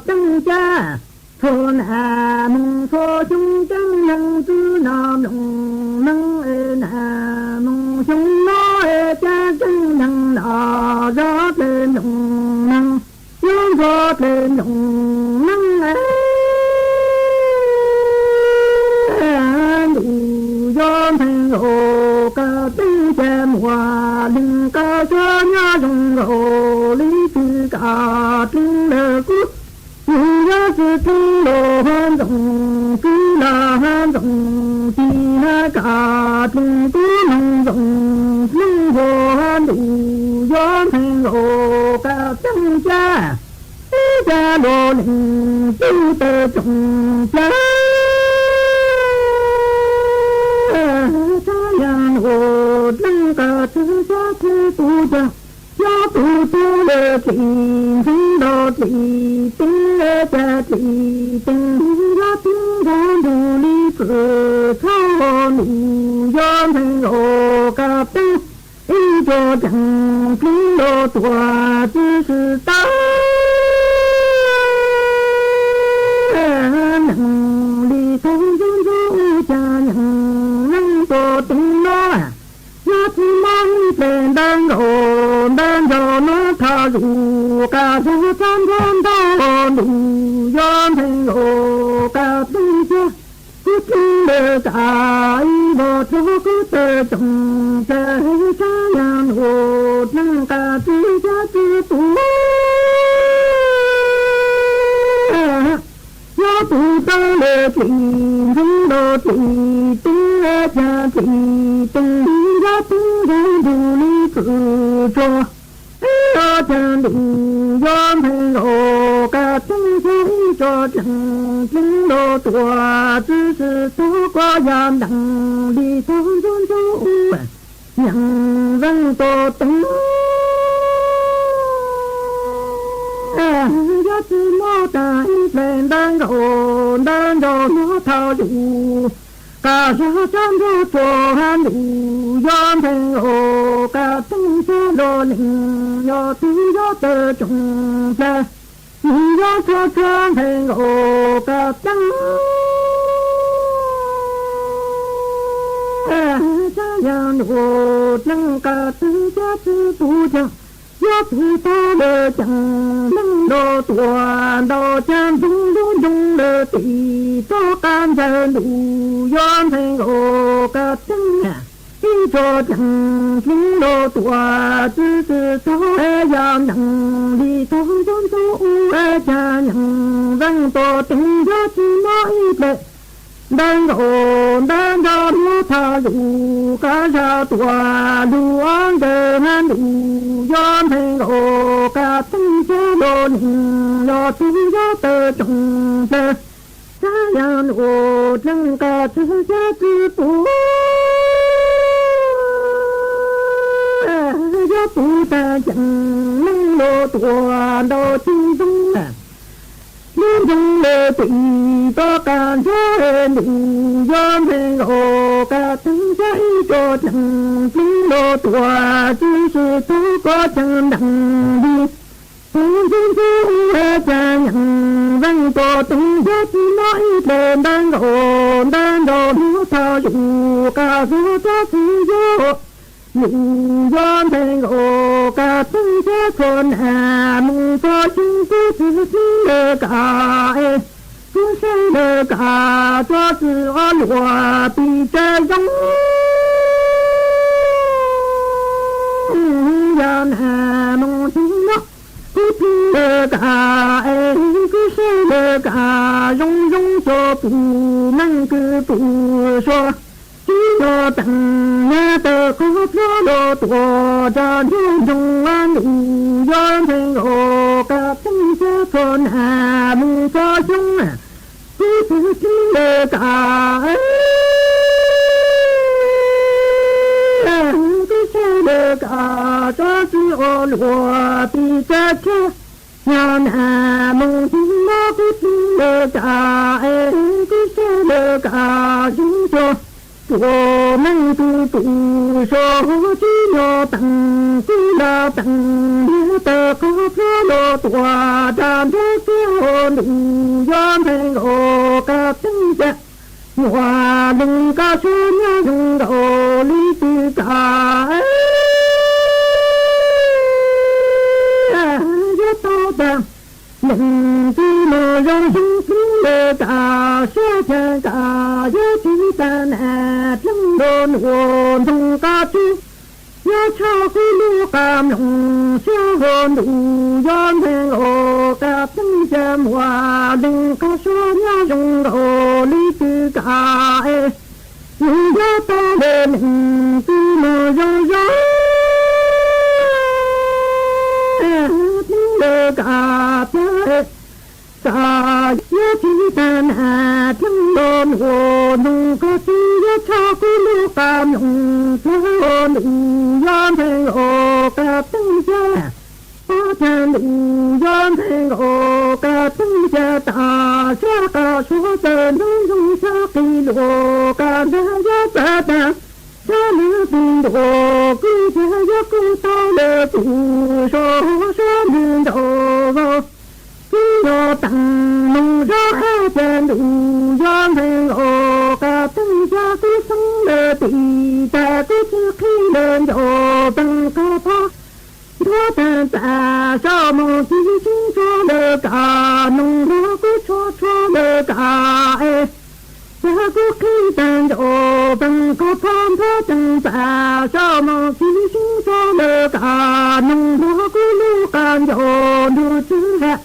không bỏ lỡ thôn à mong cho chúng chân nhân cứ nam lòng nâng à mong chúng nó cha chân nhân nọ rót lên lòng nâng rót lên lòng nâng đủ do thành hộ ca tư cha mùa đừng ca cho nhá dùng hộ lý tư cả tư lơ cút nhớ sự thương đồ hoan rộng cứ là hoan rộng chỉ là cả từng cứ nông rộng lưng hồ hoan đủ gió thành lộ cả chân cha cha đồ lệnh tư tơ trọng cha cha nhà đồ lưng cả thứ cha thứ tu cha cho tu tu lệ thị sinh đồ thị tinh lệ cha thị tinh ra tinh ra đủ lý cửa thao nụ do thành lộ cả tinh ý cho chẳng tinh đồ tòa chứ sự ta nặng đi thông dung dung cha nặng nâng tổ tinh nó nhất mong tên đang đồ nó tha dù cả sự chăm chăm đau đủ yon thành lộ cả tinh chưa cứ tin được cả ý bộ cho cứ tơ trọng cha nhà nô nâng cả tư cha tư tu do tu ta lệ thị dung đồ thị tinh cha thị tinh ra tinh ra đủ lý cử cho cho chân đủ yon thành lộ cả tinh cho chẳng tinh đồ tùa chứ sự số có gian đặng đi thôn thôn thôn nhận dân tổ tính giá trị mô tả lên đang đồ nó thao đủ cả số chân đồ cho hắn đủ yon thành lộ cả tinh số đồ lĩnh do tí do tơ trọng ra do cho chân thành lộ cả tinh cha nhà đồ nâng cả tư cha tư tu cha do tu ta lơ chẳng nâng đồ tùa đồ chan dung dung dung lơ tị cho can chân đủ yon thành lộ cả tinh ý cho chẳng chính đồ tùa chứ chứ số giam nặng đi thôn thôn tu cha nhận dân tổ tình do chi mỗi lệ đang đồ nó tha dù cả ra tùa đủ an đề han đủ yon thành lộ cả tinh chế đồ nịnh lo tinh do tơ trọng tơ cha nhà nô nâng cả tư cha tư tu do tu ta chẳng nâng đồ tùa đồ chi dung liên dung lệ tị to cả chế đủ yon thành lộ cả tinh chế cho chẳng chính đồ tùa chứ sự tu có chẳng đặng đi tu cha nhận văn tổ tinh chế chỉ nói lên đang đồ nó thao dù cả số cha chỉ vô yon thành lộ cả tinh chế con mong cho chúng cứ lơ cả cứ lơ cả cho sự an hòa bị che giống yon mong chúng nó cứ lơ cả cứ lơ cả giống cho phụ năng cứ phụ so cho tặng nghe tờ có pro đồ lô tua cho thiên trung an đủ do thành ô cả tinh sẽ con hà mù cho chúng cứ cứ chỉ lệ cả cứ sẽ lệ cả cho chỉ ô lúa bị chết chết nhà hà mù chúng nó cứ chỉ lệ cả cứ sẽ lệ cả chúng cho我们都说只有等，只要等你的可可罗多站着就路远陪我个等着，我能个说那用道理的干，也到的。能知我让心心的大，雪天大也记得那真的我从家去，要超过路感动，小河路远陪我个等着我，能个说那用道理的干，你要到了能知我让嘎巴嘎也记得那天我弄个只有超过路嘎弄个路远陪我个等着，我看路远陪我个等着大家个说的能用下给我个那也不得。这里不多，估计也够到了不说明头，只有等路上还在路远陪我个等下个生了地在个只开了有等个他，我等在小梦之中做了个弄了个错了个哎。这个可以等着，等个盼着等在小梦之中做了个弄了个路干着路子了，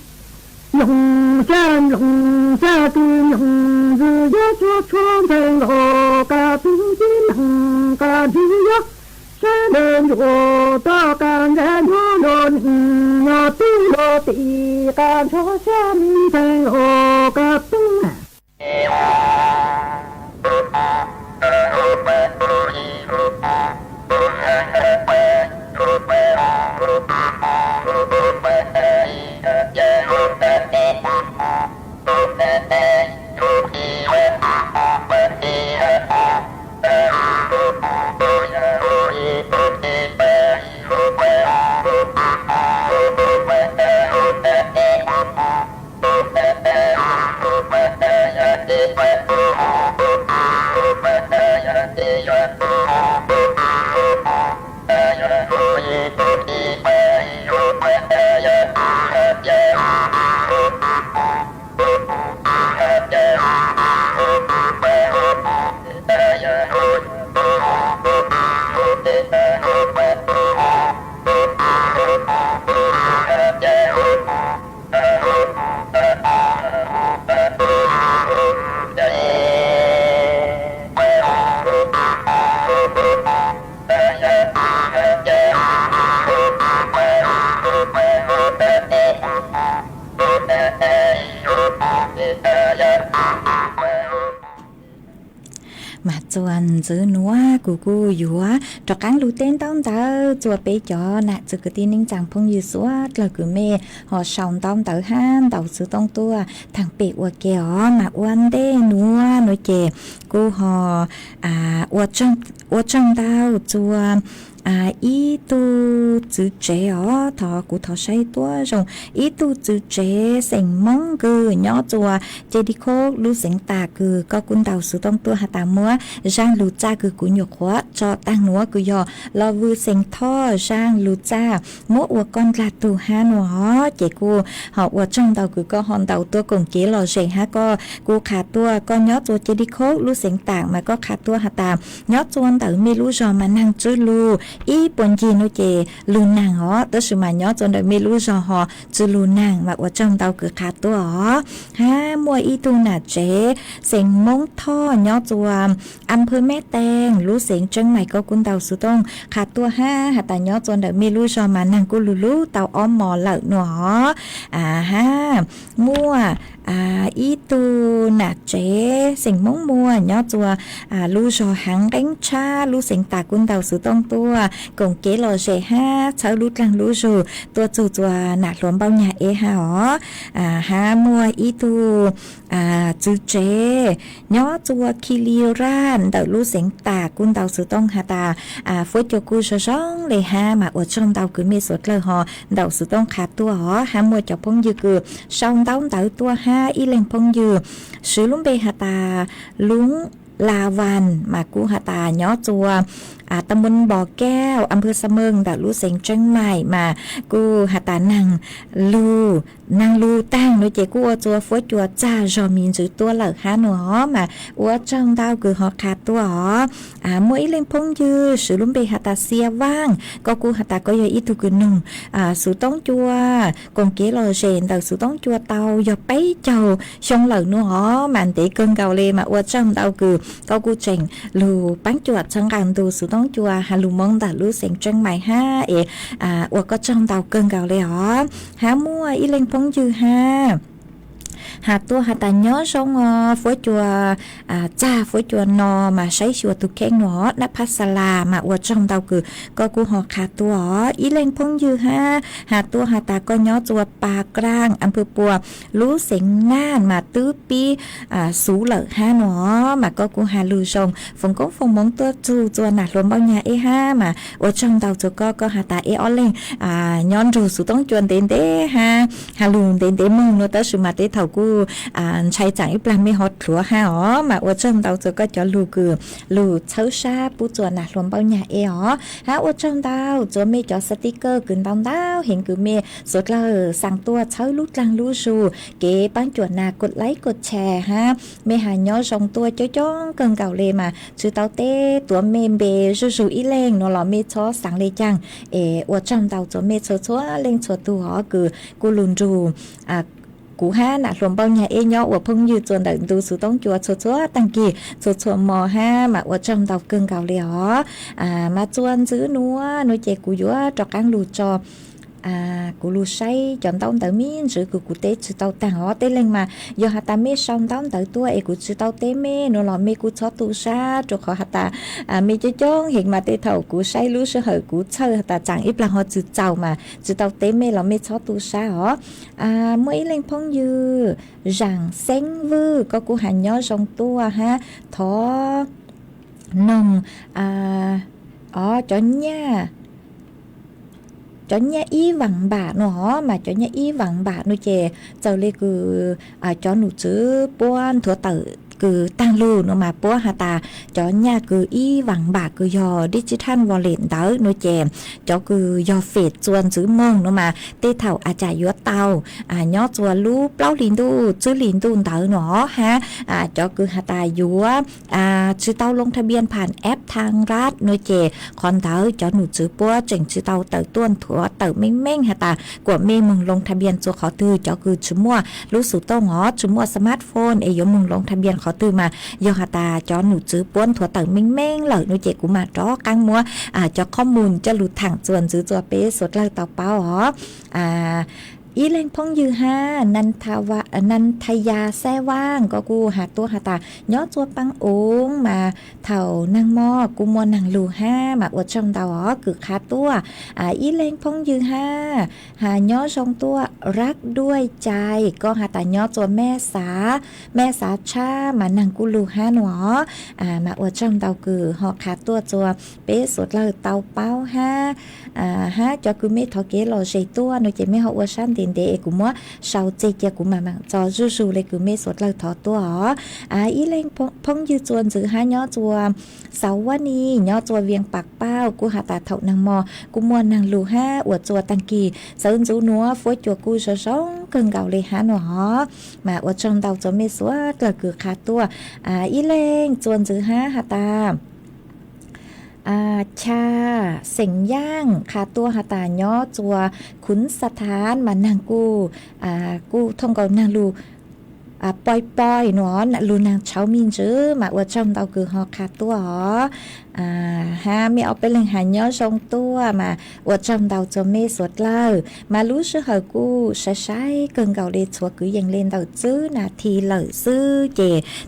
用山个用日也说穿成我个自己能个只有山人着到干人着你要对了地干着下面成我个东。mà chuan giữ núa cú yếu cho cán lũ tên tông tớ chùa bé cho nè chữ cái tin ninh chẳng phong như số là cứ mê họ sòng tông tớ han tàu sự tông tua thằng bé uo kéo mà uan đê núa nói chè cô họ uo trong tao chùa ý tu chữ chế ó thọ cụ thọ say tua rồi ý tu chữ chế sành mong cứ nhỏ chùa chế đi khô lu sành tà cứ có quân tàu sự tông tua hạt tà múa rang lù cha cứ cụ nhục hóa cho tăng núa cứ dò lo vư sành tho rang lù cha mỗi uo con là tù ha nó chế cô họ uo trong tàu cứ có hòn tàu tua cùng chế lò rèn ha co cô khả tua con nhỏ chùa chế đi khô lu sành tà mà có khả tua hạt tà nhỏ chuan tàu mi lu rò mà năng chơi lu อีปนจีโนเจลูนางอ๋อตัวสมัยย้อจนได้ไม่รู้จอหอจูลูนางมาว่าจำเตาเกิดขาตัวอ๋อฮะมัวอีตูน่ะเจเสียงมงท่อย้อจัวอำเภอแม่แตงรู้เสียงจังใหม่ก็กุนเตาสุต้องขาตัวห้าหาตาย้อจนได้ไม่รู้จอมานางกุลูลูเตาอ้อมหมอเหล่าหนอฮะมัวอีตูน่ะเจเสียงมงมัวย้อจัวรู้จอหังแรงชารู้เสียงตากุนเตาสุต้องตัวกงเกลอเจห้าเช้ารู้ลังรู้จูตัวจูจัวหนักหลวมเบาหยาเอฮะอ๋อฮะมัวอีตูจูเจย้อจัวคิริร้านเดารู้เสียงตากุนเตาสุต้องหาตาฟุตโจกูชช่องเลยฮะมาอดช่องเตาคือมีสดเลยหอเดาสุต้องขาดตัวอ๋อฮะมัวจับพงยืคือช่องเตาตัวห้าอีเล่งพงยืซื้อลุงเบหาตาลุงลาวันมากูหาตาย้อจัวตำบลบ่อแก้วอำเภอสะเมิงดาลูเสียงเชียงใหม่มากูหาตานังลูตั้งโดยเจกูจัวฟัวจัวจ้าจอมีนจือตัวเหล่าฮาหนอมาอัวจังดาวคือหอขาดตัวอ๋อมวยเล่งพงยือสือลุ่มเบหาตาเสียว่างก็กูหาตาก็ยอีตุกุนุ่งสูต้องจัวกงเกลอเจนแต่สูต้องจัวเตาอย่าไปเจ้าชงเหล่าหนอมันเตะเกินเกาเลยมาอัวจังดาวคือก็กูเจงลูปังจัวจังการดูสูต้องจัวฮาลูมงดาลูเสียงเชียงใหม่ห้าอัวก็จังดาวเกินเกาเลยอ๋อหามัวอีเล่งพงยือห้าหาตัวหาตาย้อชงฟัวจัวจ้าฟัวจัวนอมาใช้ชัวตุกแข้งหนอนับพัสลามาอวดจอมเตาคือก็กูหอขาตัวอีเล่งพงยือฮะหาตัวหาตาก็ย้อจัวปากลางอำเภอปัวรู้เสียงน่านมาตื้อปีสูเหล่ห้าหนอมาก็กูหาลือชงฝงก็ฝงมองตัวจูจัวหนักลมเบาหยาเอห้ามาอวดจอมเตาจัวก็หาตาเออเล่งย้อนรูสูต้องจวนเต้นเต้ฮะหาลุงเต้นเต้มึงโนตสุมาเต้เถากูใช้จ่ายปลาไม่ฮอตหัวห้าอ๋อมาอวดจอมเตาจะก็จะลูคือลูเช้าชาปูจวนหนักลมเบาหยาเออ๋อฮะอวดจอมเตาจะไม่จอสติกเกอร์กึ่งดำดาวเห็นคือเมสดละสั่งตัวเช้าลุดลังลูชูเก๋ปั้นจวนหนากดไลค์กดแชร์ฮะเมหาย้อส่งตัวจ้องเกินเก่าเลยมาชื่อเตาเต้ตัวเมมเบชูอีเล่งนอหล่อเมชอสั่งเลยจังอวดจอมเตาจะเมชัวเล่งชัวตัวอ๋อคือกูลุนจูกูห้าหนักรวมเบาหยาเอย้ออวดพึ่งยืดจนดังดูสูต้องจัวชัวตั้งกี่ชัวมอห้ามาอวดจอมเตาเกินเก่าเลยอ๋อมาจวนซื้อนัวเจกูยัวจอกกลางลูจอกูรู้ใช้จอมเต้าเต๋อมีนหรือกูเตะชื่อเต้าต่างอ๋อเตะเล่งมาโยหาตาเมช่องเต้าเต๋อตัวกูชื่อเต้าเตะเมโนหล่อเมกูชอบตูชาจุกขอหาตาเมจะจ้องเห็นมาเตะเถากูใช้รู้ชื่อเหอกูเชื่อตาจังอีปลาหอชื่อเจ้ามาชื่อเต้าเตะเมหล่อเมชอบตูชาอ๋อเมื่อเล่งพงยือจังเซ็งวื้อก็กูหันย้อช่องตัวฮะท้อนมจอนเนี่ยcho nhà y vắng bả nó mà cho nhà y vắng bả nó chè giờ lấy cứ cho nụ chứ buôn thua tử cứ tăng lưu nó mà bố hà ta cho nhà cứ y vắng bả cứ do digital wallet đó nó chè cho cứ do phết chuồn chữ mông nó mà tê thảo chạy yếu tàu nhó chùa lú plau lìn đu chữ lìn đu đó nó ha cho cứ hà ta yếu chữ tàu lôngทะเบียนผ่านแอปทางรัฐnó chè còn đó cho nụ chữ bố chỉnh chữ tàu tự tuôn thua tự mênh hà ta của mê mừng lôngทะเบียนchùa khó tư cho cứ chữ mua lú sủ tàu ngó chữ mua smartphone ấy yếu mừng lôngทะเบียนkhó tư mà do hà ta cho nụ chữ buôn thua tự mênh lợi nó chè của mà đó căng mua choข้อมูลจะหลุดถังส่วนซื้อตัวเป๊ะสดเลยเตาเป้าอ๋ออีเล่งพงยือฮานันทยาแซ่ว่างก็กูหาตัวหาตาย้อตัวปังองมาเถ่านางมอกูมัวนางลูห้ามาอวดช่องดาวอ๋อคือคาตัวอีเล่งพงยือฮาหาย้อช่องตัวรักด้วยใจก็หาตาย้อตัวแม่สาชามานางกูลูห้าหนอมาอวดช่องดาวคือหอคาตัวเป๊ะสดเลยเตาเป้าห้าcho cứ mấy thọ kế lò dây tua nó chỉ mấy họ uống sáng tiền để cũng mua sau chơi chơi cũng mà cho rú lấy cứ mấy sốt lời thọ tua ý lên phong dư chuồn giữ hai nhó chùa sáuวันนี้nhó chùa viếng bạc baoกูหาตาเท่านางมอกูมัวนางลูห้าอวดchùaตังกีsơn rúนัวphố chùaกูสะสองเกินเก่าเลยหาหนอมาอวดจงเตาจะไม่สวยเลยคือขาตัวý lên chuồn giữห้าหาตา ชาเสียงย่างคาตัวหาตาย่อจัวขุนสถานมานางกูท่องกับนางลูปอยหนอนลูนางเช้ามินจื้อมาว่าจำเตาคือหอคาตัวหอฮะไม่เอาไปเล่นหาย่อทรงตัวมาว่าจำเตาจะไม่สวดเล่ามารู้ชื่อเหอกูใช้เกินเก่าเลยชัวคือยังเล่นเตาจื้อนาทีเหล่ซื้อเจ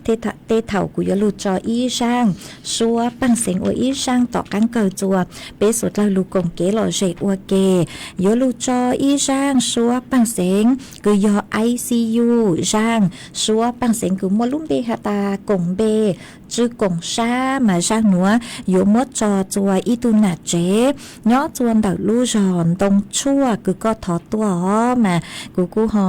เตเถ่ากูยลูจออีช่างชัวปังเสียงว่าอีช่างต่อกันเกิดจัวเปสวดเล่าลูกงเกหล่อเจกว่าเกยลูจออีช่างชัวปังเสียงคือยอ ICU ช่างชัวปังเสียงคือมัวลุ่มเบฮาตากงเบจื้อกงชามาช่างหนัวอยู่มดจอจัวอีตุนาเจย่อจวนดาวลู่จอนตรงชั่วคือก็ถอดตัวมากูหอ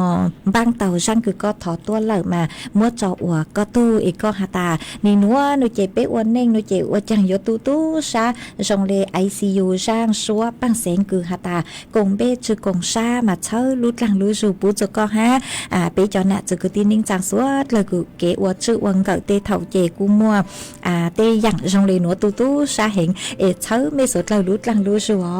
บางเต่าช่างคือก็ถอดตัวเหล่ามามดจออัวก็ตู้อีกก็ฮาตานี่นัวหนูเจเปอ้วนเน่งหนูเจอ้วนจังยตู้ชาจงเล ICU ช่างชัวปังเสียงคือฮาตากงเบจื้อกงชามาเช่าลุดหลังลู่จูปูจะก็ฮะเปจอน่ะจะคือตีนิ่งจังสวดเลยกูเกอวดชื่อวังเก่าเตเถ่าเจกูมัวเตอย่างจงเลหนัวตู้ชาเห็นเช่าไม่สดเราลุดหลังลู่จูอ๋อ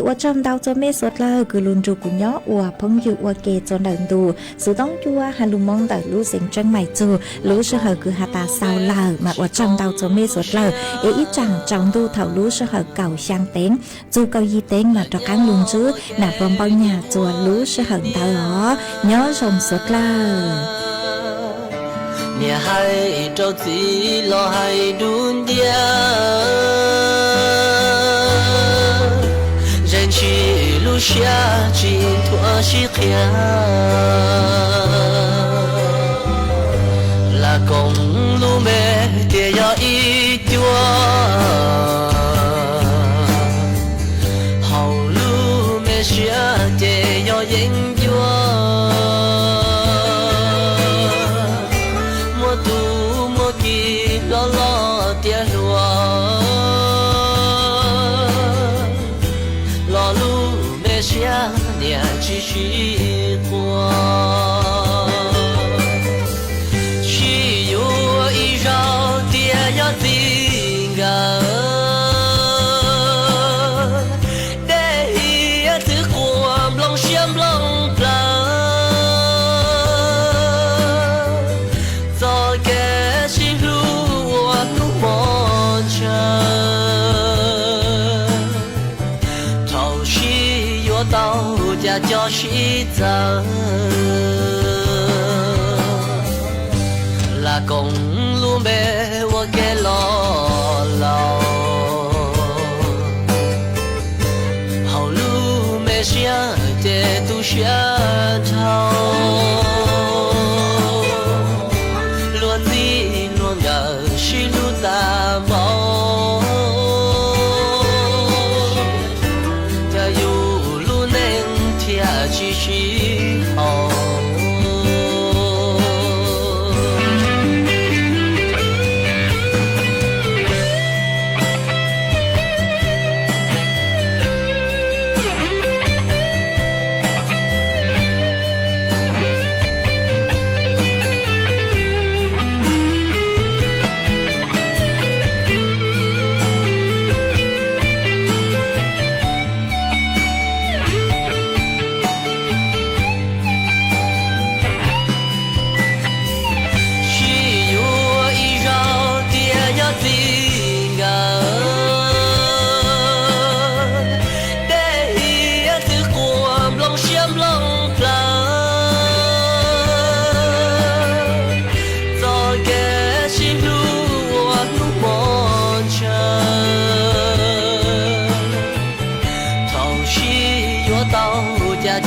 ว่าจำดาวจะไม่สดเราคือลุนจูกุญย่ออัวพงอยู่อัวเกจนเดินดูสุต้องจัวฮาลุมองแต่ลู่เสียงจังใหม่จูลู่ชื่อเหอคือฮาตาซาวลามาว่าจำดาวจะไม่สดเราอีจังจองดูเถ่าลู่ชื่อเหอเก่าช่างเต็งจูเกายีเต็งมาตระกังลุนจื้อหน้าปอมเปาหน้าจัวลู่ชื่อเหอเต่าอ๋อย่อชมสดเราเนี่ยให้เจ้าจีรอให้ดุนเดีย人去路下尽托西开拉公路没得要一段好路没下得要人缘继续过，去有一绕的要定个，但也只过不想不不，早该是路我路往前，头绪要到。家叫西藏，拉公路没我给老老，好路没想的都想逃，落地落个是路大毛。继续好。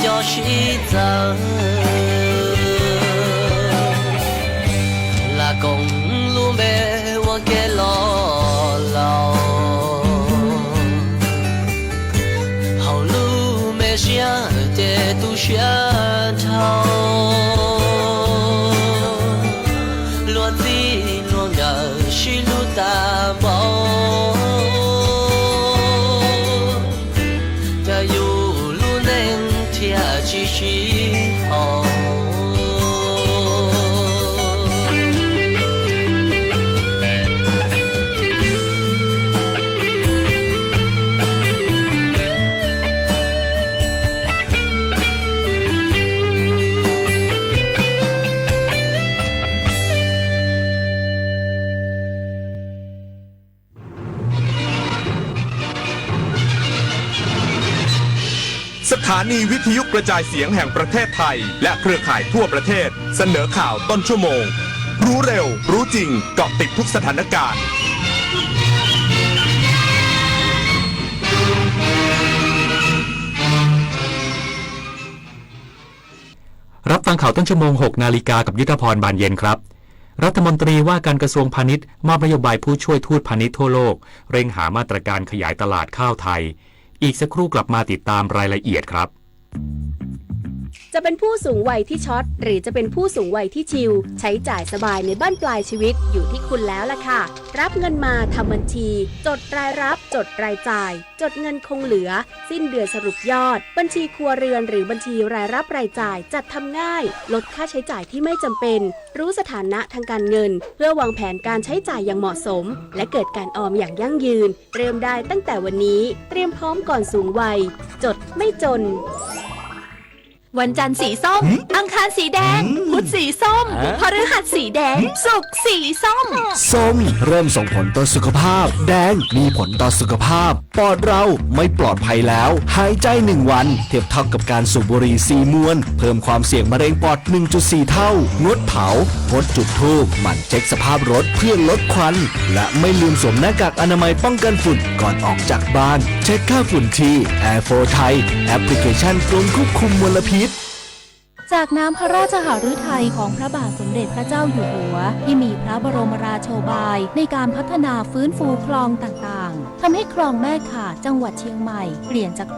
叫西藏，拉公路没我给老老，好路没想的都想逃，落地落个是路大毛。继续好。านีวิทยุกระจายเสียงแห่งประเทศไทยและเครือข่ายทั่วประเทศเสนอข่าวต้นชั่วโมงรู้เร็วรู้จริงเกาะติดทุกสถานการณ์รับฟังข่าวต้นชั่วโมง 6 นาฬิกากับยุทธพรบานเย็นครับรัฐมนตรีว่าการกระทรวงพาณิชย์มอบนโยบายผู้ช่วยทูตพาณิชย์ทั่วโลกเร่งหามาตรการขยายตลาดข้าวไทยอีกสักครู่กลับมาติดตามรายละเอียดครับ จะเป็นผู้สูงวัยที่ช็อตหรือจะเป็นผู้สูงวัยที่ชิลใช้จ่ายสบายในบ้านปลายชีวิตอยู่ที่คุณแล้วล่ะค่ะรับเงินมาทำบัญชีจดรายรับจดรายจ่ายจดเงินคงเหลือสิ้นเดือนสรุปยอดบัญชีครัวเรือนหรือบัญชีรายรับรายจ่ายจัดทำง่ายลดค่าใช้จ่ายที่ไม่จำเป็นรู้สถานะทางการเงินเพื่อวางแผนการใช้จ่ายอย่างเหมาะสมและเกิดการออมอย่างยั่งยืนเริ่มได้ตั้งแต่วันนี้เตรียมพร้อมก่อนสูงวัยจดไม่จนวันจันทร์สีส้มอังคารสีแดงพุธสีส้มพฤหัสสีแดงศุกร์สีส้มส้มเริ่มส่งผลต่อสุขภาพแดงมีผลต่อสุขภาพปอดเราไม่ปลอดภัยแล้วหายใจ1วันเทียบเท่ากับการสูบบุหรี่4 มวนเพิ่มความเสี่ยงมะเร็งปอด 1.4 เท่างดเผางดจุดธูปหมั่นเช็คสภาพรถเพื่อลดควันและไม่ลืมสวมหน้ากากอนามัยป้องกันฝุ่นก่อนออกจากบ้านเช็คค่าฝุ่นที่ Air4 ไทยแอปพลิเคชันกรมควบคุมมลพิษจากน้ำพระราชหฤทัยของพระบาทสมเด็จพระเจ้าอยู่หัวที่มีพระบรมราโชบายในการพัฒนาฟื้นฟูคลองต่างๆทำให้คลองแม่ข่าจังหวัดเชียงใหม่เปลี่ยนจาก